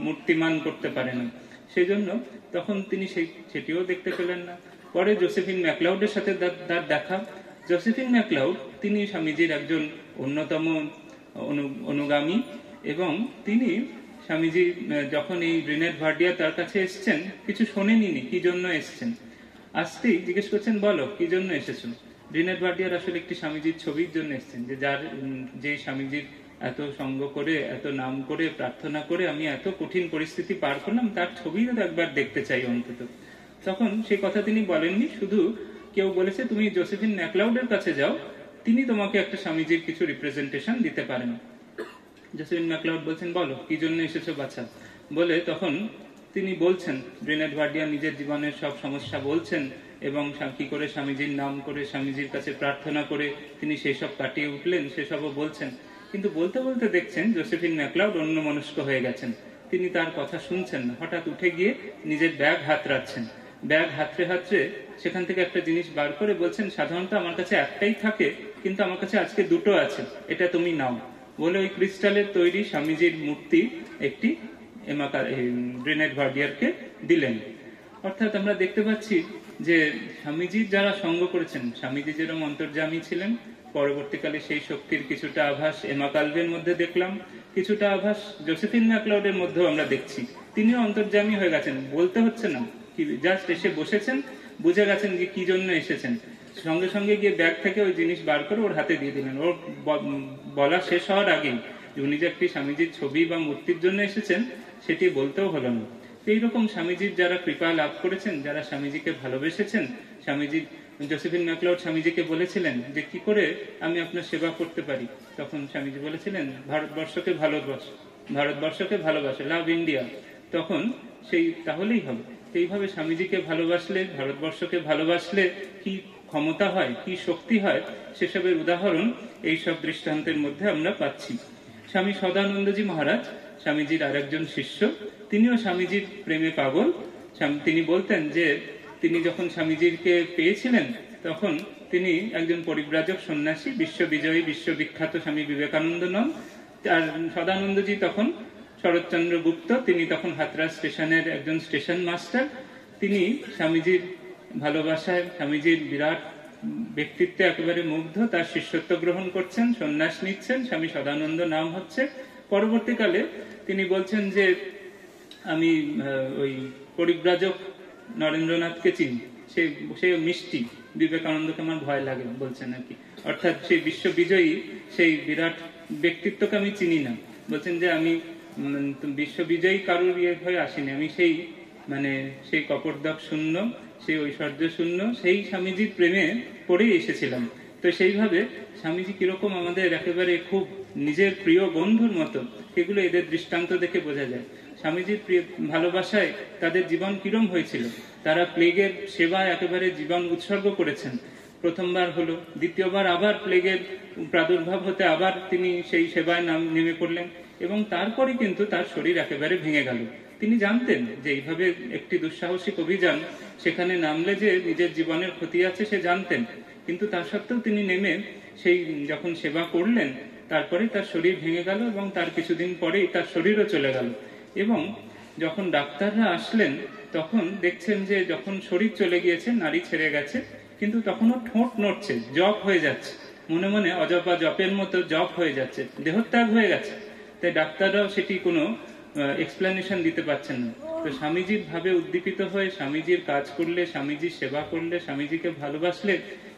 মূর্তিমান করতে পারে না। সেই জন্য তখন তিনি সেটিও দেখতে পেলেন না। পরে জোসেফিন ম্যাকলাউডের সাথে তার দেখা। জোসেফিন ম্যাকলাউড তিনি স্বামীজির একজন অন্যতম অনুগামী, এবং তিনি স্বামীজি যখন এই ড্রিনেড ভার্ডিয়া তার কাছে এসছেন, কিছু শোনেনি, কি জন্য এসছেন। আসতেই জিজ্ঞেস করছেন, বলো কি জন্য এসেছো। ড্রিনেড ভার্ডিয়ার আসলে একটি স্বামীজির ছবির জন্য এসছেন, যে স্বামীজির এত সঙ্গ করে, এত নাম করে, প্রার্থনা করে আমি এত কঠিন পরিস্থিতি পার করলাম, তার ছবিও একবার দেখতে চাই অন্তত। তখন সেই কথা তিনি বলেননি, শুধু কেউ বলেছে তুমি জোসেফিন ম্যাকলাউডের কাছে যাও, তিনি তোমাকে একটা স্বামীজির কিছু রিপ্রেজেন্টেশন দিতে পারেন। জোসেফিন ম্যাকলাউড বলছেন, বলো কি জন্য এসেছো বাচ্চা। বলে তখন তিনি বলছেন, ড্রিনেড ভার্ডিয়া নিজের জীবনের সব সমস্যা বলছেন এবং কি করে স্বামীজির নাম করে, স্বামীজির কাছে প্রার্থনা করে তিনি সেই সব কাটিয়ে উঠলেন সেসবও বলছেন। কিন্তু বলতে বলতে দেখছেন জোসেফিন ম্যাকলাউড অন্যমনস্ক হয়ে গেছেন, তিনি তার কথা শুনছেন না। হঠাৎ উঠে গিয়ে নিজের ব্যাগ হাতড়াচ্ছেন, ব্যাগ হাতড়ে হাতড়ে সেখান থেকে একটা জিনিস বার করে বলছেন, সাধারণত আমার কাছে একটাই থাকে, কিন্তু আমার কাছে আজকে দুটো আছে, এটা তুমি নাও। বলে ওই ক্রিস্টালের তৈরি স্বামীজির মূর্তি একটি ড্রিনেড ভার্ডিয়ারকে দিলেন। অর্থাৎ আমরা দেখতে পাচ্ছি যে স্বামীজির যারা সঙ্গ করেছেন, স্বামীজি যেরকম অন্তর্যামী ছিলেন, পরবর্তীকালে সেই শক্তির কিছুটা আভাস এমা কালভের মধ্যে দেখলাম, কিছুটা আভাস জোসেফিন ম্যাকলাউডের মধ্যেও আমরা দেখছি। তিনিও অন্তর্যামী হয়ে গেছেন, বলতে হচ্ছে না, জাস্ট এসে বসেছেন, বুঝে গেছেন যে কি জন্য এসেছেন, সঙ্গে সঙ্গে গিয়ে ব্যাগ থেকে ওই জিনিস বার করে ওর হাতে দিয়ে দিলেন। ওর বলা শেষ হওয়ার আগেই উনি যে একটি স্বামীজির ছবি বা মূর্তির জন্য এসেছেন সেটি বলতেও হলো না। এইরকম স্বামীজির যারা কৃপা লাভ করেছেন, যারা স্বামীজিকে ভালোবেসেছেন, জোসেফিন ম্যাকলাউড স্বামীজিকে বলেছিলেন যে কি করে আমি আপনার সেবা করতে পারি। তখন স্বামীজি বলেছিলেন, ভারতবর্ষকে ভালোবাসে, লাভ ইন্ডিয়া। তখন তাহলেই হবে। এইভাবে স্বামীজিকে ভালোবাসলে, ভারতবর্ষকে ভালোবাসলে কি ক্ষমতা হয়, কি শক্তি হয়, সেসবের উদাহরণ এইসব দৃষ্টান্তের মধ্যে আমরা পাচ্ছি। স্বামী সদানন্দজি মহারাজ, স্বামীজির আরেকজন শিষ্য, তিনিও স্বামীজির প্রেমে পাগল। তিনি বলতেন যে তিনি যখন স্বামীজিকে পেয়েছিলেন তখন তিনি একজন পরিব্রাজক সন্ন্যাসী, বিশ্ববিজয়ী, বিশ্ববিখ্যাত স্বামী বিবেকানন্দ নন। আর সদানন্দজি তখন শরৎচন্দ্র গুপ্ত, তিনি তখন হাতরাস স্টেশনের একজন স্টেশন মাস্টার। তিনি স্বামীজির ভালোবাসায়, স্বামীজির বিরাট ব্যক্তিত্বে একেবারে মুগ্ধ, তার শিষ্যত্ব গ্রহণ করছেন, সন্ন্যাস নিচ্ছেন, স্বামী সদানন্দ নাম হচ্ছে। পরবর্তীকালে তিনি বলছেন যে আমি ওই পরিব্রাজক নরেন্দ্রনাথকে চিনি, সে মিষ্টি, বিবেকানন্দকে আমার ভয় লাগে বলছেন আর কি। অর্থাৎ সেই বিশ্ববিজয়ী, সেই বিরাট ব্যক্তিত্বকে আমি চিনি না। বলছেন যে আমি বিশ্ববিজয়ী কারোর ইয়ে হয়ে আসিনি, আমি সেই সেই কপর্দক শূন্য, সেই ঐশ্বর্য শূন্য, সেই স্বামীজির প্রেমে পড়েই এসেছিলাম। তো সেইভাবে স্বামীজি কিরকম আমাদের একেবারে খুব নিজের প্রিয় বন্ধুর মতো, এগুলো এদের দৃষ্টান্ত দেখে বোঝা যায়। স্বামীজির প্রিয় ভালোবাসায় তাদের জীবন কিরম হয়েছিল। তারা প্লেগের সেবায় একেবারে জীবন উৎসর্গ করেছেন। প্রথমবার হলো, দ্বিতীয়বার আবার প্লেগের প্রাদুর্ভাব হতে আবার তিনি সেই সেবায় নেমে পড়লেন, এবং তারপরে কিন্তু তার শরীর একেবারে ভেঙে গেল। তিনি জানতেন যে এইভাবে একটি দুঃসাহসিক অভিযান, সেখানে নামলে যে নিজের জীবনের ক্ষতি আছে সে জানতেন, কিন্তু তা সত্ত্বেও তিনি নেমে সেই যখন সেবা করলেন, তারপরে তার শরীর ভেঙে গেল এবং তার কিছুদিন পরেই তার শরীরও চলে গেল। এবং যখন ডাক্তাররা আসলেন তখন দেখছেন যে যখন শরীর চলে গিয়েছে, নাড়ি ছেড়ে গেছে, কিন্তু তখনও ঠোঁট নড়ছে, জপ হয়ে যাচ্ছে, মনে মনে অজপা জপের মতো জপ হয়ে যাচ্ছে, দেহত্যাগ হয়ে গেছে। তাই ডাক্তাররাও সেটি কোনো এক্সপ্লেনেশন দিতে পারছেন না। তো স্বামীজির ভাবে উদ্দীপিত হয়ে স্বামীজির কাজ করলে, স্বামীজির সেবা করলে, স্বামীজিকে ভালোবাসলে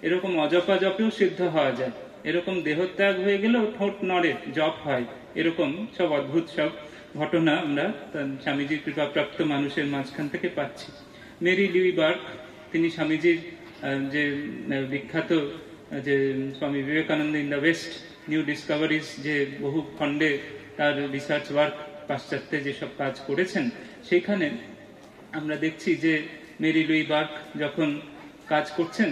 এরকম অজপা জপেও সিদ্ধ হওয়া যায়, এরকম দেহত্যাগ হয়ে গেলেও ঠোঁট নড়ে, জপ হয়, এরকম সব অদ্ভুত সব ঘটনা আমরা স্বামীজির কৃপাপ্রাপ্ত মানুষের মাঝখান থেকে পাচ্ছি। মেরি লুই বার্ক, তিনি স্বামীজির যে বিখ্যাত যে Swami Vivekananda in the West new discoveries, যে বহু খণ্ডে তার রিসার্চ ওয়ার্ক পাশ্চাত্যে যেসব কাজ করেছেন, সেইখানে আমরা দেখছি যে মেরি লুই বার্ক যখন কাজ করছেন,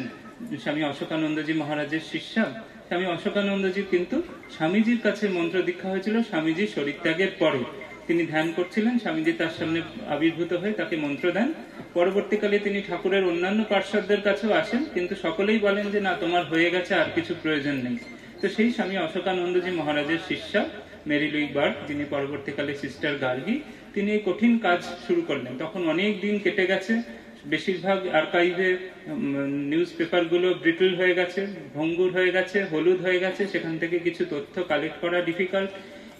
স্বামী অশোকানন্দজি মহারাজের শিষ্যা, স্বামী অশোকানন্দজি কিন্তু স্বামীজির কাছে মন্ত্র দীক্ষা হয়েছিল স্বামীজির শরীরত্যাগের পরে। তিনি ধ্যান করছিলেন, স্বামীজি তার সামনে আবির্ভূত হয়ে তাকে মন্ত্র দেন। পরবর্তীকালে তিনি ঠাকুরের অন্যান্য পার্শ্বদের কাছেও আসেন, কিন্তু সকলেই বলেন যে না, তোমার হয়ে গেছে, আর কিছু প্রয়োজন নেই। তো সেই স্বামী অশোকানন্দজি মহারাজের শিষ্যা মেরি লুই বার্ক, যিনি পরবর্তীকালে সিস্টার গার্গী, তিনি এই কঠিন কাজ শুরু করলেন। তখন অনেক দিন কেটে গেছে, বেশিরভাগ আর্কাইভে নিউজ পেপারগুলো ব্রিটল হয়ে গেছে, ভঙ্গুর হয়ে গেছে, হলুদ হয়ে গেছে, সেখান থেকে কিছু তথ্য কালেক্ট করা ডিফিকাল্ট।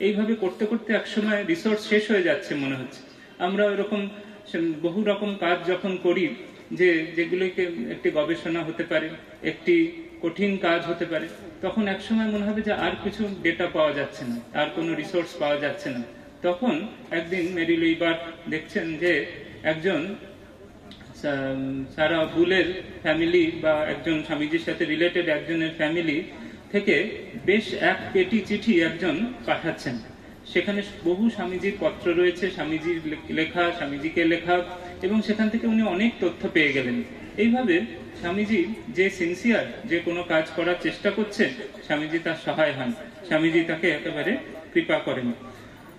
এইভাবে করতে করতে একসময় রিসোর্স শেষ হয়ে যাচ্ছে মনে হচ্ছে। আমরা এরকম বহু রকম কাজ যখন করি, যেগুলোকে একটি গবেষণা হতে পারে, একটি কঠিন কাজ হতে পারে, তখন একসময় মনে হবে যে আর কিছু ডেটা পাওয়া যাচ্ছে না, আর কোনো রিসোর্স পাওয়া যাচ্ছে না। তখন একদিন মেরি লুই বার্ক দেখছেন যে একজন সারা বুলের ফ্যামিলি বা একজন স্বামীজির সাথে রিলেটেড একজনের ফ্যামিলি থেকে বেশ এক পেটি চিঠি একজন পাঠাচ্ছেন। সেখানে বহু স্বামীজির পত্র রয়েছে, স্বামীজির লেখা, স্বামীজিকে লেখা, এবং সেখান থেকে উনি অনেক তথ্য পেয়ে গেলেন। এইভাবে স্বামীজি যে সিনসিয়ার, যে কোনো কাজ করার চেষ্টা করছে, স্বামীজি তার সহায় হন, স্বামীজি তাকে একেবারে কৃপা করেন।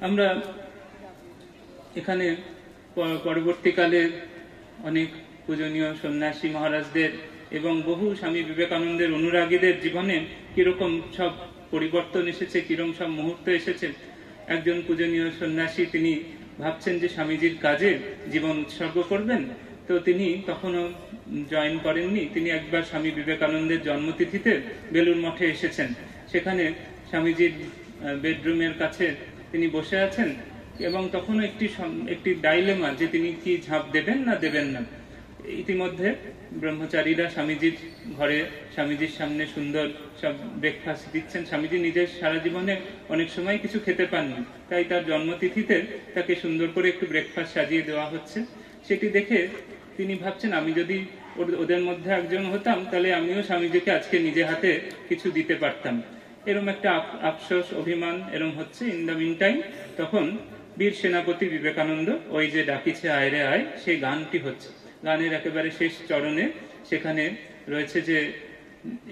আমরা এখানে পরবর্তীকালে অনেক পূজনীয় সন্ন্যাসী মহারাজদের এবং বহু স্বামী বিবেকানন্দের অনুরাগীদের জীবনে কিরকম সব পরিবর্তন এসেছে, কিরকম সব মুহূর্ত এসেছে। একজন পূজনীয় সন্ন্যাসী, তিনি ভাবছেন যে স্বামীজির কাজে জীবন উৎসর্গ করবেন, তো তিনি তখনও জয়েন করেননি। তিনি একবার স্বামী বিবেকানন্দের জন্মতিথিতে বেলুর মঠে এসেছেন। সেখানে স্বামীজির বেডরুমের কাছে তিনি বসে আছেন, এবং তখনও একটি ডাইলেমা যে তিনি কি ঝাঁপ দেবেন না দেবেন না। ইতিমধ্যে ব্রহ্মচারীরা স্বামীজির ঘরে স্বামীজির সামনে সুন্দর সব ব্রেকফাস্ট দিচ্ছেন। স্বামীজি নিজের সারা জীবনে অনেক সময় কিছু খেতে পাননি, তাই তার জন্মতিথিতে তাকে সুন্দর করে একটু ব্রেকফাস্ট সাজিয়ে দেওয়া হচ্ছে। সেটি দেখে তিনি ভাবছেন, আমি যদি ওদের মধ্যে একজন হতাম, তাহলে আমিও স্বামীজিকে আজকে নিজে হাতে কিছু দিতে পারতাম। এরম একটা আফসোস, অভিমান এরম হচ্ছে। ইন দ্য মিন টাইম তখন বীর সেনাপতি বিবেকানন্দ, ওই যে ডাকিছে আয় রে আয়, সেই গানটি হচ্ছে। গানের একেবারে শেষ চরণে সেখানে রয়েছে যে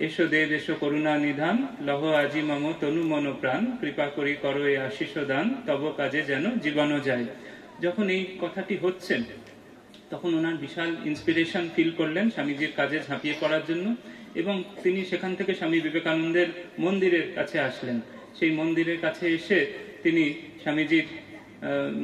এসো দেব এসো করুণা নিধান, লহ আজি মম তনু মন প্রাণ, কৃপা করি করো এ আশিস দান, তব কাজে যেন জীবনও যায়। যখন এই কথাটি হচ্ছে, তখন ওনার বিশাল ইন্সপিরেশন ফিল করলেন স্বামীজির কাজে ঝাঁপিয়ে পড়ার জন্য, এবং তিনি সেখান থেকে স্বামী বিবেকানন্দের মন্দিরের কাছে আসলেন। সেই মন্দিরের কাছে এসে তিনি স্বামীজির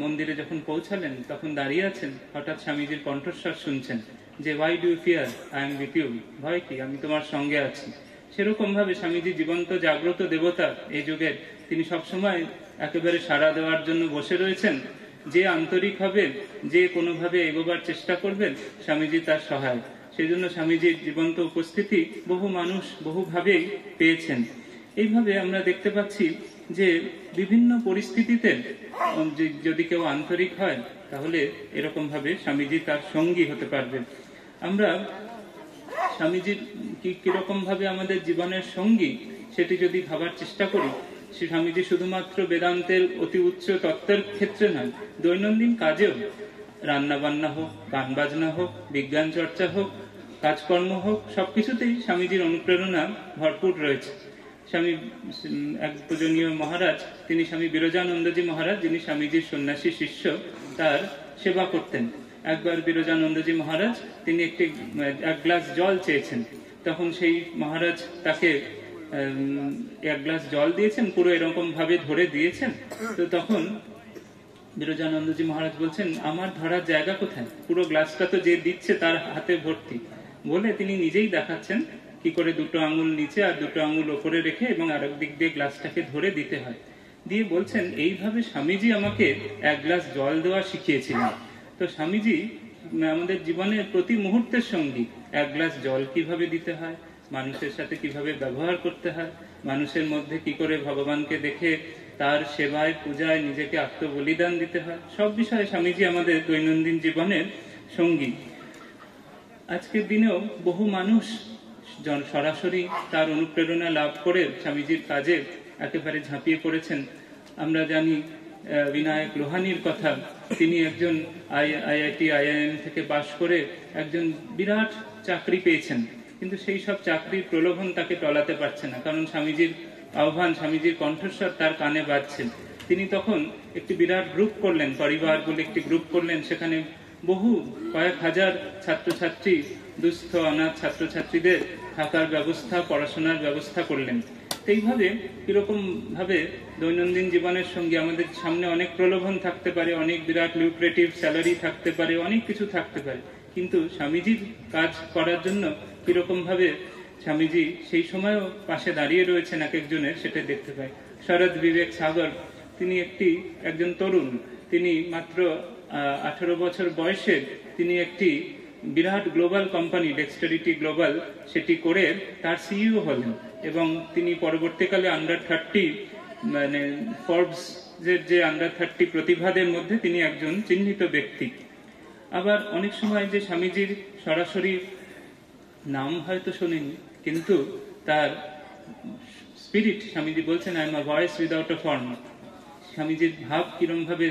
মন্দিরে যখন পৌঁছালেন, তখন দাঁড়িয়ে আছেন, হঠাৎ স্বামীজির কণ্ঠস্বর শুনছেন যে why do you fear, I am with you, ভয় কি, আমি তোমার সঙ্গে আছি। সেরকম ভাবে স্বামীজি জীবন্ত জাগ্রত দেবতা এই যুগের, তিনি সবসময় একেবারে সাড়া দেওয়ার জন্য বসে রয়েছেন। যে আন্তরিক হবে, যে কোনোভাবে এগোবার চেষ্টা করবেন, স্বামীজি তার সহায়। সেই জন্য স্বামীজির জীবন্ত উপস্থিতি বহু মানুষ বহুভাবেই পেয়েছেন। এইভাবে আমরা দেখতে পাচ্ছি যে বিভিন্ন পরিস্থিতিতে যদি কেউ আন্তরিক হয় তাহলে এরকম ভাবে স্বামীজি তার সঙ্গী হতে পারবেন। আমরা স্বামীজির কিরকম ভাবে আমাদের জীবনের সঙ্গী সেটি যদি ভাবার চেষ্টা করি, সে স্বামীজি শুধুমাত্র বেদান্তের অতি উচ্চ তত্ত্বের ক্ষেত্রে নয়, দৈনন্দিন কাজেও, রান্না বান্না হোক, গান বাজনা হোক, বিজ্ঞান চর্চা হোক, কাজকর্ম হোক, সবকিছুতেই স্বামীজির অনুপ্রেরণা ভরপুর রয়েছে। স্বামী এক পূজনীয় মহারাজ, তিনি স্বামী বিরজানন্দজি মহারাজ, যিনি স্বামীজির সন্ন্যাসী শিষ্য, তার সেবা করতেন। একবার বিরজানন্দজি মহারাজ তিনি এক গ্লাস জল চেয়েছেন। তখন সেই মহারাজ তাকে এক গ্লাস জল দিয়েছেন, পুরো এরকম ভাবে ধরে দিয়েছেন। তো তখন বিরজানন্দজি মহারাজ বলছেন, আমার ধরার জায়গা কোথায়, পুরো গ্লাসটা তো যে দিচ্ছে তার হাতে ভর্তি, বলে তিনি নিজেই দেখাচ্ছেন কি করে দুটো আঙুল নিচে আর দুটো আঙুল ওপরে রেখে এবং আরেক দিক দিয়ে গ্লাসটাকে ধরে দিতে হয়। দিয়ে বলছেন, এইভাবে স্বামীজি আমাকে এক গ্লাস জল দেওয়া শিখিয়েছিলেন। তো স্বামীজি আমাদের জীবনের প্রতি মুহূর্তের সঙ্গী। এক গ্লাস জল কিভাবে দিতে হয়, মানুষের সাথে কিভাবে ব্যবহার করতে হয়, মানুষের মধ্যে কি করে ভগবানকে দেখে তার সেবায় পূজায় নিজেকে আত্মবলিদান দিতে হয়, সব বিষয়ে স্বামীজি আমাদের দৈনন্দিন জীবনের সঙ্গী। আজকের দিনেও বহু মানুষ সরাসরি তার অনুপ্রেরণা লাভ করে স্বামীজির কাজে একেবারে ঝাঁপিয়ে পড়েছেন। আমরা জানি বিনায়ক লোহানির কথা, তিনি একজন আইআইটি আইআইএম থেকে পাশ করে একজন বিরাট চাকরি পেয়েছেন, কিন্তু সেই সব চাকরির প্রলোভন তাকে টলাতে পারছে না, কারণ স্বামীজির আহ্বান, স্বামীজির কণ্ঠস্বর তার কানে বাজছেন। তিনি তখন একটি বিরাট গ্রুপ করলেন, পরিবার বলে একটি গ্রুপ করলেন। সেখানে বহু কয়েক হাজার ছাত্রছাত্রী, দুস্থ অনাথ ছাত্রছাত্রীদের থাকার ব্যবস্থা, পড়াশোনার ব্যবস্থা করলেন। এইভাবে কিরকম ভাবে দৈনন্দিন জীবনের সঙ্গে আমাদের সামনে অনেক প্রলোভন থাকতে পারে, অনেক বিরাট লিউক্রেটিভ স্যালারি থাকতে পারে, অনেক কিছু থাকতে পারে, কিন্তু স্বামীজির কাজ করার জন্য কিরকম ভাবে স্বামীজি সেই সময়ও পাশে দাঁড়িয়ে রয়েছেন এক একজনের, সেটা দেখতে পাই। শরৎ বিবেক সাগর, তিনি একজন তরুণ, তিনি মাত্র 18 বছর বয়সে তিনি একটি বিরাট গ্লোবাল কোম্পানি ডেক্সটারিটি গ্লোবাল সেটি করে তার সিইও হলেন, এবং তিনি পরবর্তীকালে আন্ডার 30 মানে ফোর্বস যে আন্ডার 30 প্রতিভাদের মধ্যে তিনি একজন চিহ্নিত ব্যক্তি। আবার অনেক সময় যে স্বামীজির সরাসরি নাম হয়তো শোনেনি, কিন্তু তার স্পিরিট, স্বামীজি বলছেন I am a voice without a form. স্বামীজির ভাব কিরম ভাবে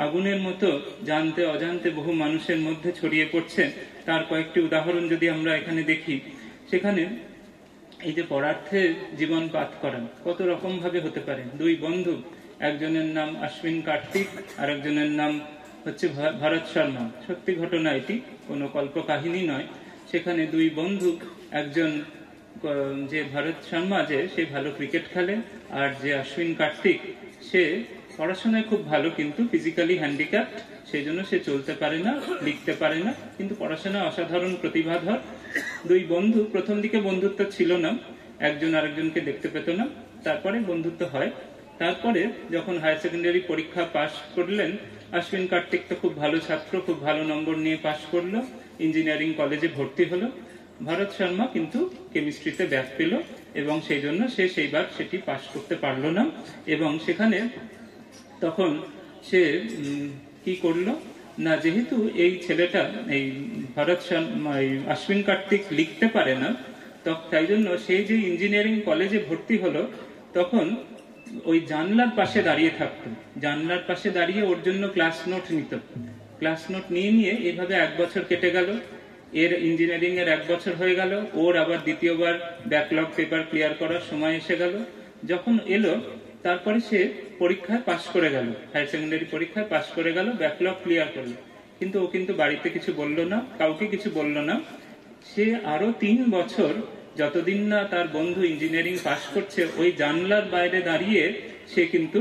আগুনের মতো জানতে অজান্তে বহু মানুষের মধ্যে ছড়িয়ে পড়ছে, তার কয়েকটি উদাহরণ যদি আমরা এখানে দেখি, সেখানে এই যে পরার্থে জীবন পাত করা কত রকম ভাবে হতে পারে। দুই বন্ধু, একজনের নাম অশ্বিন কার্তিক আর একজনের নাম হচ্ছে ভরত শর্মা। সত্যি ঘটনা, এটি কোনো কল্প কাহিনী নয়। সেখানে দুই বন্ধু, একজন যে ভরত শর্মা সে ভালো ক্রিকেট খেলে, আর যে অশ্বিন কার্তিক সে পড়াশোনায় খুব ভালো কিন্তু ফিজিক্যালি হ্যান্ডিক্যাপ্ট, সেই জন্য সে চলতে পারে না, লিখতে পারে না, কিন্তু পড়াশোনায় অসাধারণ প্রতিভাধর। দুই বন্ধু, প্রথম দিকে বন্ধুত্ব ছিল না, একজন আরেকজনকে দেখতে পেত না, তারপরে বন্ধুত্ব হয়। তারপরে যখন হায়ার সেকেন্ডারি পরীক্ষা পাশ করলেন, অশ্বিন কার্তিক তো খুব ভালো ছাত্র, খুব ভালো নম্বর নিয়ে পাশ করলো, ইঞ্জিনিয়ারিং কলেজে ভর্তি হলো। ভরত শর্মা কিন্তু কেমিস্ট্রিতে ব্যাক পেল, এবং সেই জন্য সে সেইবার সেটি পাশ করতে পারলো না। এবং সেখানে তখন সে কি করলো না, যেহেতু এই ছেলেটা, এই ভরত শর্মা, অশ্বিন কার্তিক লিখতে পারে না, তাই জন্য সে যে ইঞ্জিনিয়ারিং কলেজে ভর্তি হলো, তখন ওই জানলার পাশে দাঁড়িয়ে থাকতো, জানলার পাশে দাঁড়িয়ে ওর জন্য ক্লাস নোট নিত। ক্লাস নোট নিয়ে এভাবে 1 বছর কেটে গেল। এর ইঞ্জিনিয়ারিং এর 1 বছর হয়ে গেল, ওর আবার দ্বিতীয়বার ব্যাকলগ পেপার ক্লিয়ার করার সময় এসে গেল। যখন এলো, তারপরে সে পরীক্ষায় পাশ করে গেল, হায়ার সেকেন্ডারি পরীক্ষায় পাশ করে গেল, ব্যাকলগ ক্লিয়ার করলো। কিন্তু ও কিন্তু বাড়িতে কিছু বললো না, কাউকে কিছু বললো না। সে আরো 3 বছর, যতদিন না তার বন্ধু ইঞ্জিনিয়ারিং পাশ করছে, ওই জানলার বাইরে দাঁড়িয়ে সে কিন্তু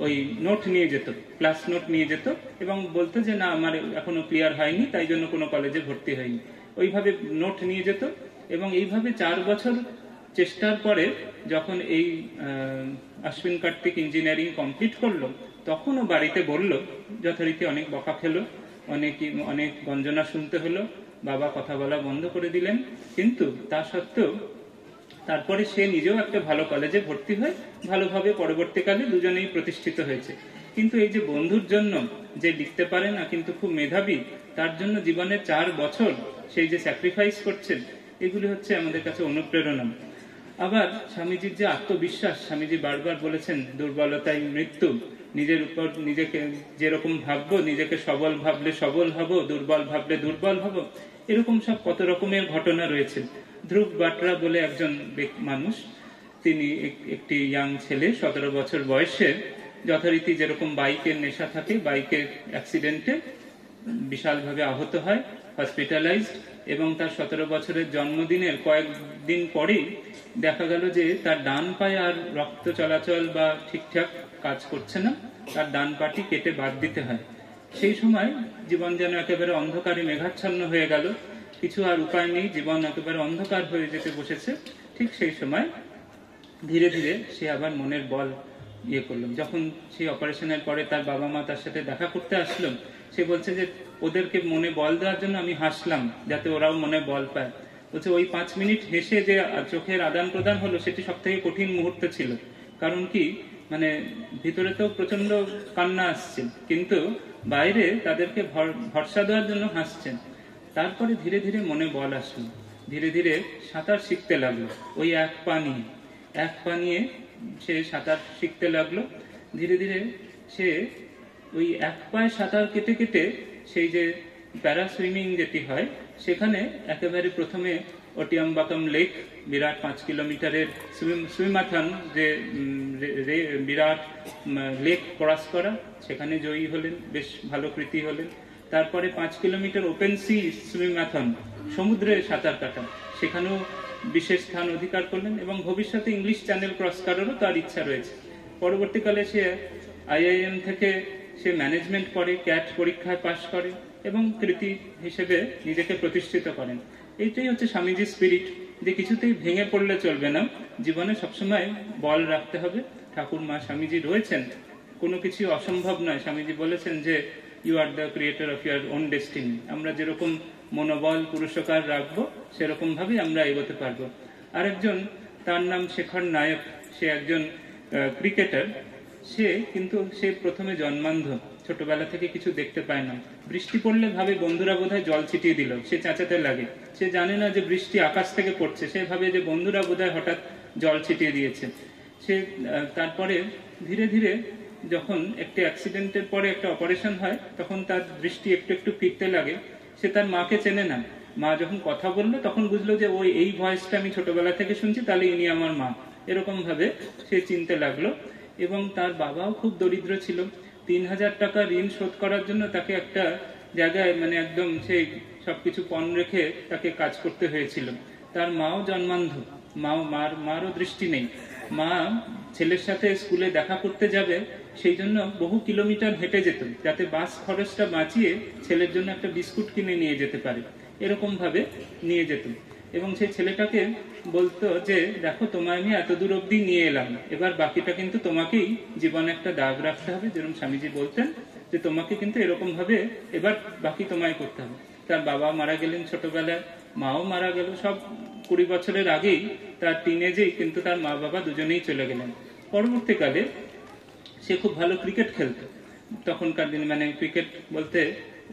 ওই নোট নিয়ে যেত, ক্লাস নোট নিয়ে যেত, এবং বলতো যে না, আমার এখনো ক্লিয়ার হয়নি, তাই জন্য কোনো কলেজে ভর্তি হয়নি। ওইভাবে নোট নিয়ে যেত, এবং এইভাবে 4 বছর চেষ্টার পরে যখন এই অশ্বিন কার্তিক ইঞ্জিনিয়ারিং কমপ্লিট করলো, তখনও বাড়িতে বলল, যথারীতি অনেক বকা খেলো, অনেক গঞ্জনা শুনতে হলো, বাবা কথা বলা বন্ধ করে দিলেন। কিন্তু তা সত্ত্বেও তারপরে সে নিজেও একটা ভালো কলেজে ভর্তি হয়ে ভালোভাবে পরবর্তীকালে দুজনেই প্রতিষ্ঠিত হয়েছে। কিন্তু এই যে বন্ধুর জন্য যে লিখতে পারে না কিন্তু খুব মেধাবী, তার জন্য জীবনে 4 বছর সেই যে স্যাক্রিফাইস করছেন, এগুলি হচ্ছে আমাদের কাছে অনুপ্রেরণা। আবার স্বামীজির যে আত্মবিশ্বাস, স্বামীজি বারবার বলেছেন দুর্বলতাই মৃত্যু, নিজের উপর নিজেকে যেরকম ভাববো, নিজেকে সবল ভাবলে সবল হব, দুর্বল ভাবলে দুর্বল হব, এরকম সব কত রকমের ঘটনা রয়েছে। ধ্রুব বাটরা বলে একজন মানুষ, তিনি একটি ইয়াং ছেলে, 17 বছর বয়সে, যথারীতি যেরকম বাইকের নেশা থাকে, বাইকের অ্যাক্সিডেন্টে বিশালভাবে আহত হয়, হসপিটালাইজড, এবং তার 17 বছরের জন্মদিনের কয়েকদিন পরেই দেখা গেল যে তার ডান পায়ে আর রক্ত চলাচল বা ঠিকঠাক কাজ করছে না, তার ডান পাটি কেটে বাদ দিতে হয়। সেই সময় জীবন যেন একেবারে অন্ধকারে মেঘাচ্ছন্ন হয়ে গেল, কিছু আর উপায় নেই, জীবন একেবারে অন্ধকার হয়ে যেতে বসেছে। ঠিক সেই সময় ধীরে ধীরে সে আবার মনের বল করলো। যখন সেই অপারেশনের পরে তার বাবা মা তার সাথে দেখা করতে আসলো, সে বলছে যে ওদেরকে মনে বল দেওয়ার জন্য আমি হাসলাম, যাতে ওরাও মনে বল পায়। বলছে ওই 5 মিনিট হেসে যে চোখের আদান প্রদান হলো, সেটি সব থেকে কঠিন মুহূর্ত ছিল। কারণ কি, মানে ভিতরে তো প্রচন্ড কান্না আসছে, কিন্তু বাইরে তাদেরকে ভরসা দেওয়ার জন্য হাসছেন। তারপরে ধীরে ধীরে মনে বল আসলো, ধীরে ধীরে সাঁতার শিখতে লাগলো। ওই এক পা নিয়ে সে সাঁতার শিখতে লাগলো। ধীরে ধীরে সে ওই এক পায়ে সাঁতার কেটে কেটে সেই যে প্যারা সুইমিং যেটি হয়, সেখানে একেবারে প্রথমে ওটিয়ামবাকাম লেক, বিরাট 5 কিলোমিটারের সুইমাথন, যে বিরাট লেক ক্রস করা, সেখানে জয়ী হলেন, বেশ ভালো কৃতি হলেন। তারপরে 5 কিলোমিটার ওপেন সি সুইমাথন, সমুদ্রে সাঁতার কাটা, সেখানেও বিশেষ স্থান অধিকার করলেন, এবং ভবিষ্যতে ইংলিশ চ্যানেল ক্রস করারও তার ইচ্ছা রয়েছে। পরবর্তীকালে সে IIM থেকে সে ম্যানেজমেন্ট করে, ক্যাট পরীক্ষায় পাশ করে এবং কৃতি হিসেবে নিজেকে প্রতিষ্ঠিত করেন। এইটাই হচ্ছে স্বামীজির স্পিরিট, যে কিছুতেই ভেঙে পড়লে চলবে না, জীবনে সবসময় বল রাখতে হবে। ঠাকুর মা স্বামীজি রয়েছেন, কোনো কিছু অসম্ভব নয়। স্বামীজি বলেছেন যে you are the creator of your own destiny. আমরা যেরকম মনোবল পুরুষকার রাখবো, সেরকম ভাবেই আমরা এগোতে পারবো। আরেকজন, তার নাম শেখর নায়ক, সে একজন ক্রিকেটার। সে প্রথমে জন্মান্ধ, ছোটবেলা থেকে কিছু দেখতে পায় না। বৃষ্টি পড়লে ভাবে বন্ধুরা বোধহয় জল ছিটিয়ে দিল, সে চেঁচাতে লাগে। সে জানে না যে বৃষ্টি আকাশ থেকে পড়ছে, সে ভাবে যে বন্ধুরা বোধহয় হঠাৎ জল ছিটিয়ে দিয়েছে। সে তারপরে ধীরে ধীরে যখন একটা অ্যাক্সিডেন্টের পরে একটা অপারেশন হয়, তখন তার দৃষ্টি একটু একটু ফিরতে লাগে। সে তার মাকে চেনে না। মা যখন কথা বললো, তখন বুঝলো যে ওই এই ভয়েসটা আমি ছোটবেলা থেকে শুনছি, তাহলে ইনি আমার মা। এরকম ভাবে সে চিনতে লাগলো। এবং তার বাবাও খুব দরিদ্র ছিল। 3000 টাকা ঋণ শোধ করার জন্য তাকে একটা জায়গায়, মানে একদম সেই সবকিছু পণ রেখে তাকে কাজ করতে হয়েছিল। তার মাও জন্মান্ধ, মারও দৃষ্টি নেই। মা ছেলের সাথে স্কুলে দেখা করতে যাবে, সেই জন্য বহু কিলোমিটার হেঁটে যেত, যাতে বাস খরচটা বাঁচিয়ে ছেলের জন্য একটা বিস্কুট কিনে নিয়ে যেতে পারে। এরকম ভাবে নিয়ে যেত। এবং সেই ছেলেটাকে বলতো যে দেখো, তোমায় আমি এত দূর অব্দি নিয়ে এলাম, এবার বাকিটা কিন্তু তোমাকেই জীবনে একটা দাগ রাখতে হবে। যেরকম স্বামীজি বলতেন যে তোমাকে কিন্তু এরকম ভাবে এবার বাকি তোমায় করতে হবে। তার বাবা মারা গেলেন ছোটবেলায়, মাও মারা গেল সব 20 বছরের আগেই, তার টিনেজেই কিন্তু তার মা বাবা দুজনেই চলে গেলেন। পরবর্তীকালে সে খুব ভালো ক্রিকেট খেলতো। তখনকার দিনে, মানে ক্রিকেট বলতে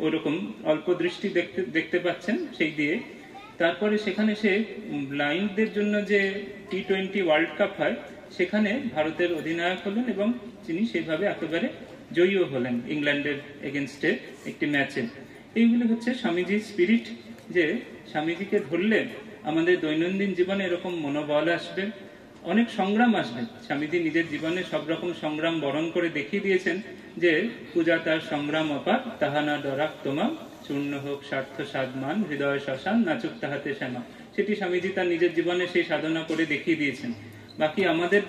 ওরকম অল্প দৃষ্টি দেখতে পাচ্ছেন সেই দিয়ে। তারপরে সেখানে সে ব্লাইন্ডদের জন্য যে T20 ওয়ার্ল্ড কাপ হয়, সেখানে ভারতের অধিনায়ক হলেন, এবং তিনি সেইভাবে একেবারে জয়ীও হলেন ইংল্যান্ডের এগেনস্টে একটি ম্যাচে। এইগুলি হচ্ছে স্বামীজির স্পিরিট, যে স্বামীজিকে ধরলে আমাদের দৈনন্দিন জীবনে এরকম মনোবল আসবে, অনেক সংগ্রাম আসবে। স্বামীজি নিজের জীবনে সব রকম সংগ্রাম বরণ করে দেখিয়ে দিয়েছেন, যে পূজা তার সংগ্রাম অপার, তাহা না ডরাক তোমা, চূর্ণ হোক স্বার্থ সাধমান, হৃদয় শ্মশান, নাচুক তাহাতে শ্যামা। সেটি স্বামীজি তার নিজের জীবনে সেই সাধনা করে দেখিয়ে দিয়েছেন। বাকি আমাদের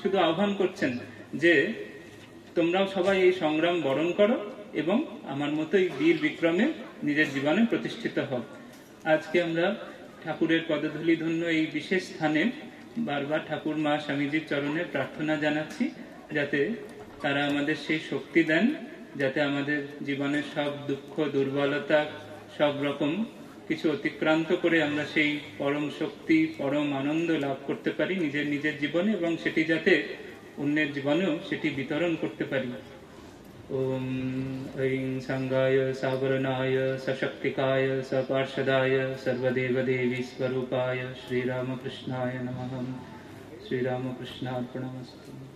শুধু আহ্বান করছেন যে তোমরাও সবাই এই সংগ্রাম বরণ করো, এবং আমার মতো এই বীর বিক্রমে নিজের জীবনে প্রতিষ্ঠিত হও। আজকে আমরা ঠাকুরের পদধূলি ধন্য এই বিশেষ স্থানে বারবার ঠাকুর মা স্বামীজির চরণে প্রার্থনা জানাচ্ছি, যাতে তারা আমাদের সেই শক্তি দেন, যাতে আমাদের জীবনের সব দুঃখ দুর্বলতা, সব রকম কিছু অতিক্রান্ত করে আমরা সেই পরম শক্তি পরম আনন্দ লাভ করতে পারি নিজের নিজের জীবনে, এবং সেটি যাতে অন্যের জীবনেও সেটি বিতরণ করতে পারি। ওম ঐং সংগায় সাবরণায় সশক্তিকায় সপার্ষদায় সর্বদেব দেবী स्वरूपाय श्रीरामकृष्णाय नमः। श्रीरामकृष्णार्पणमस्तु।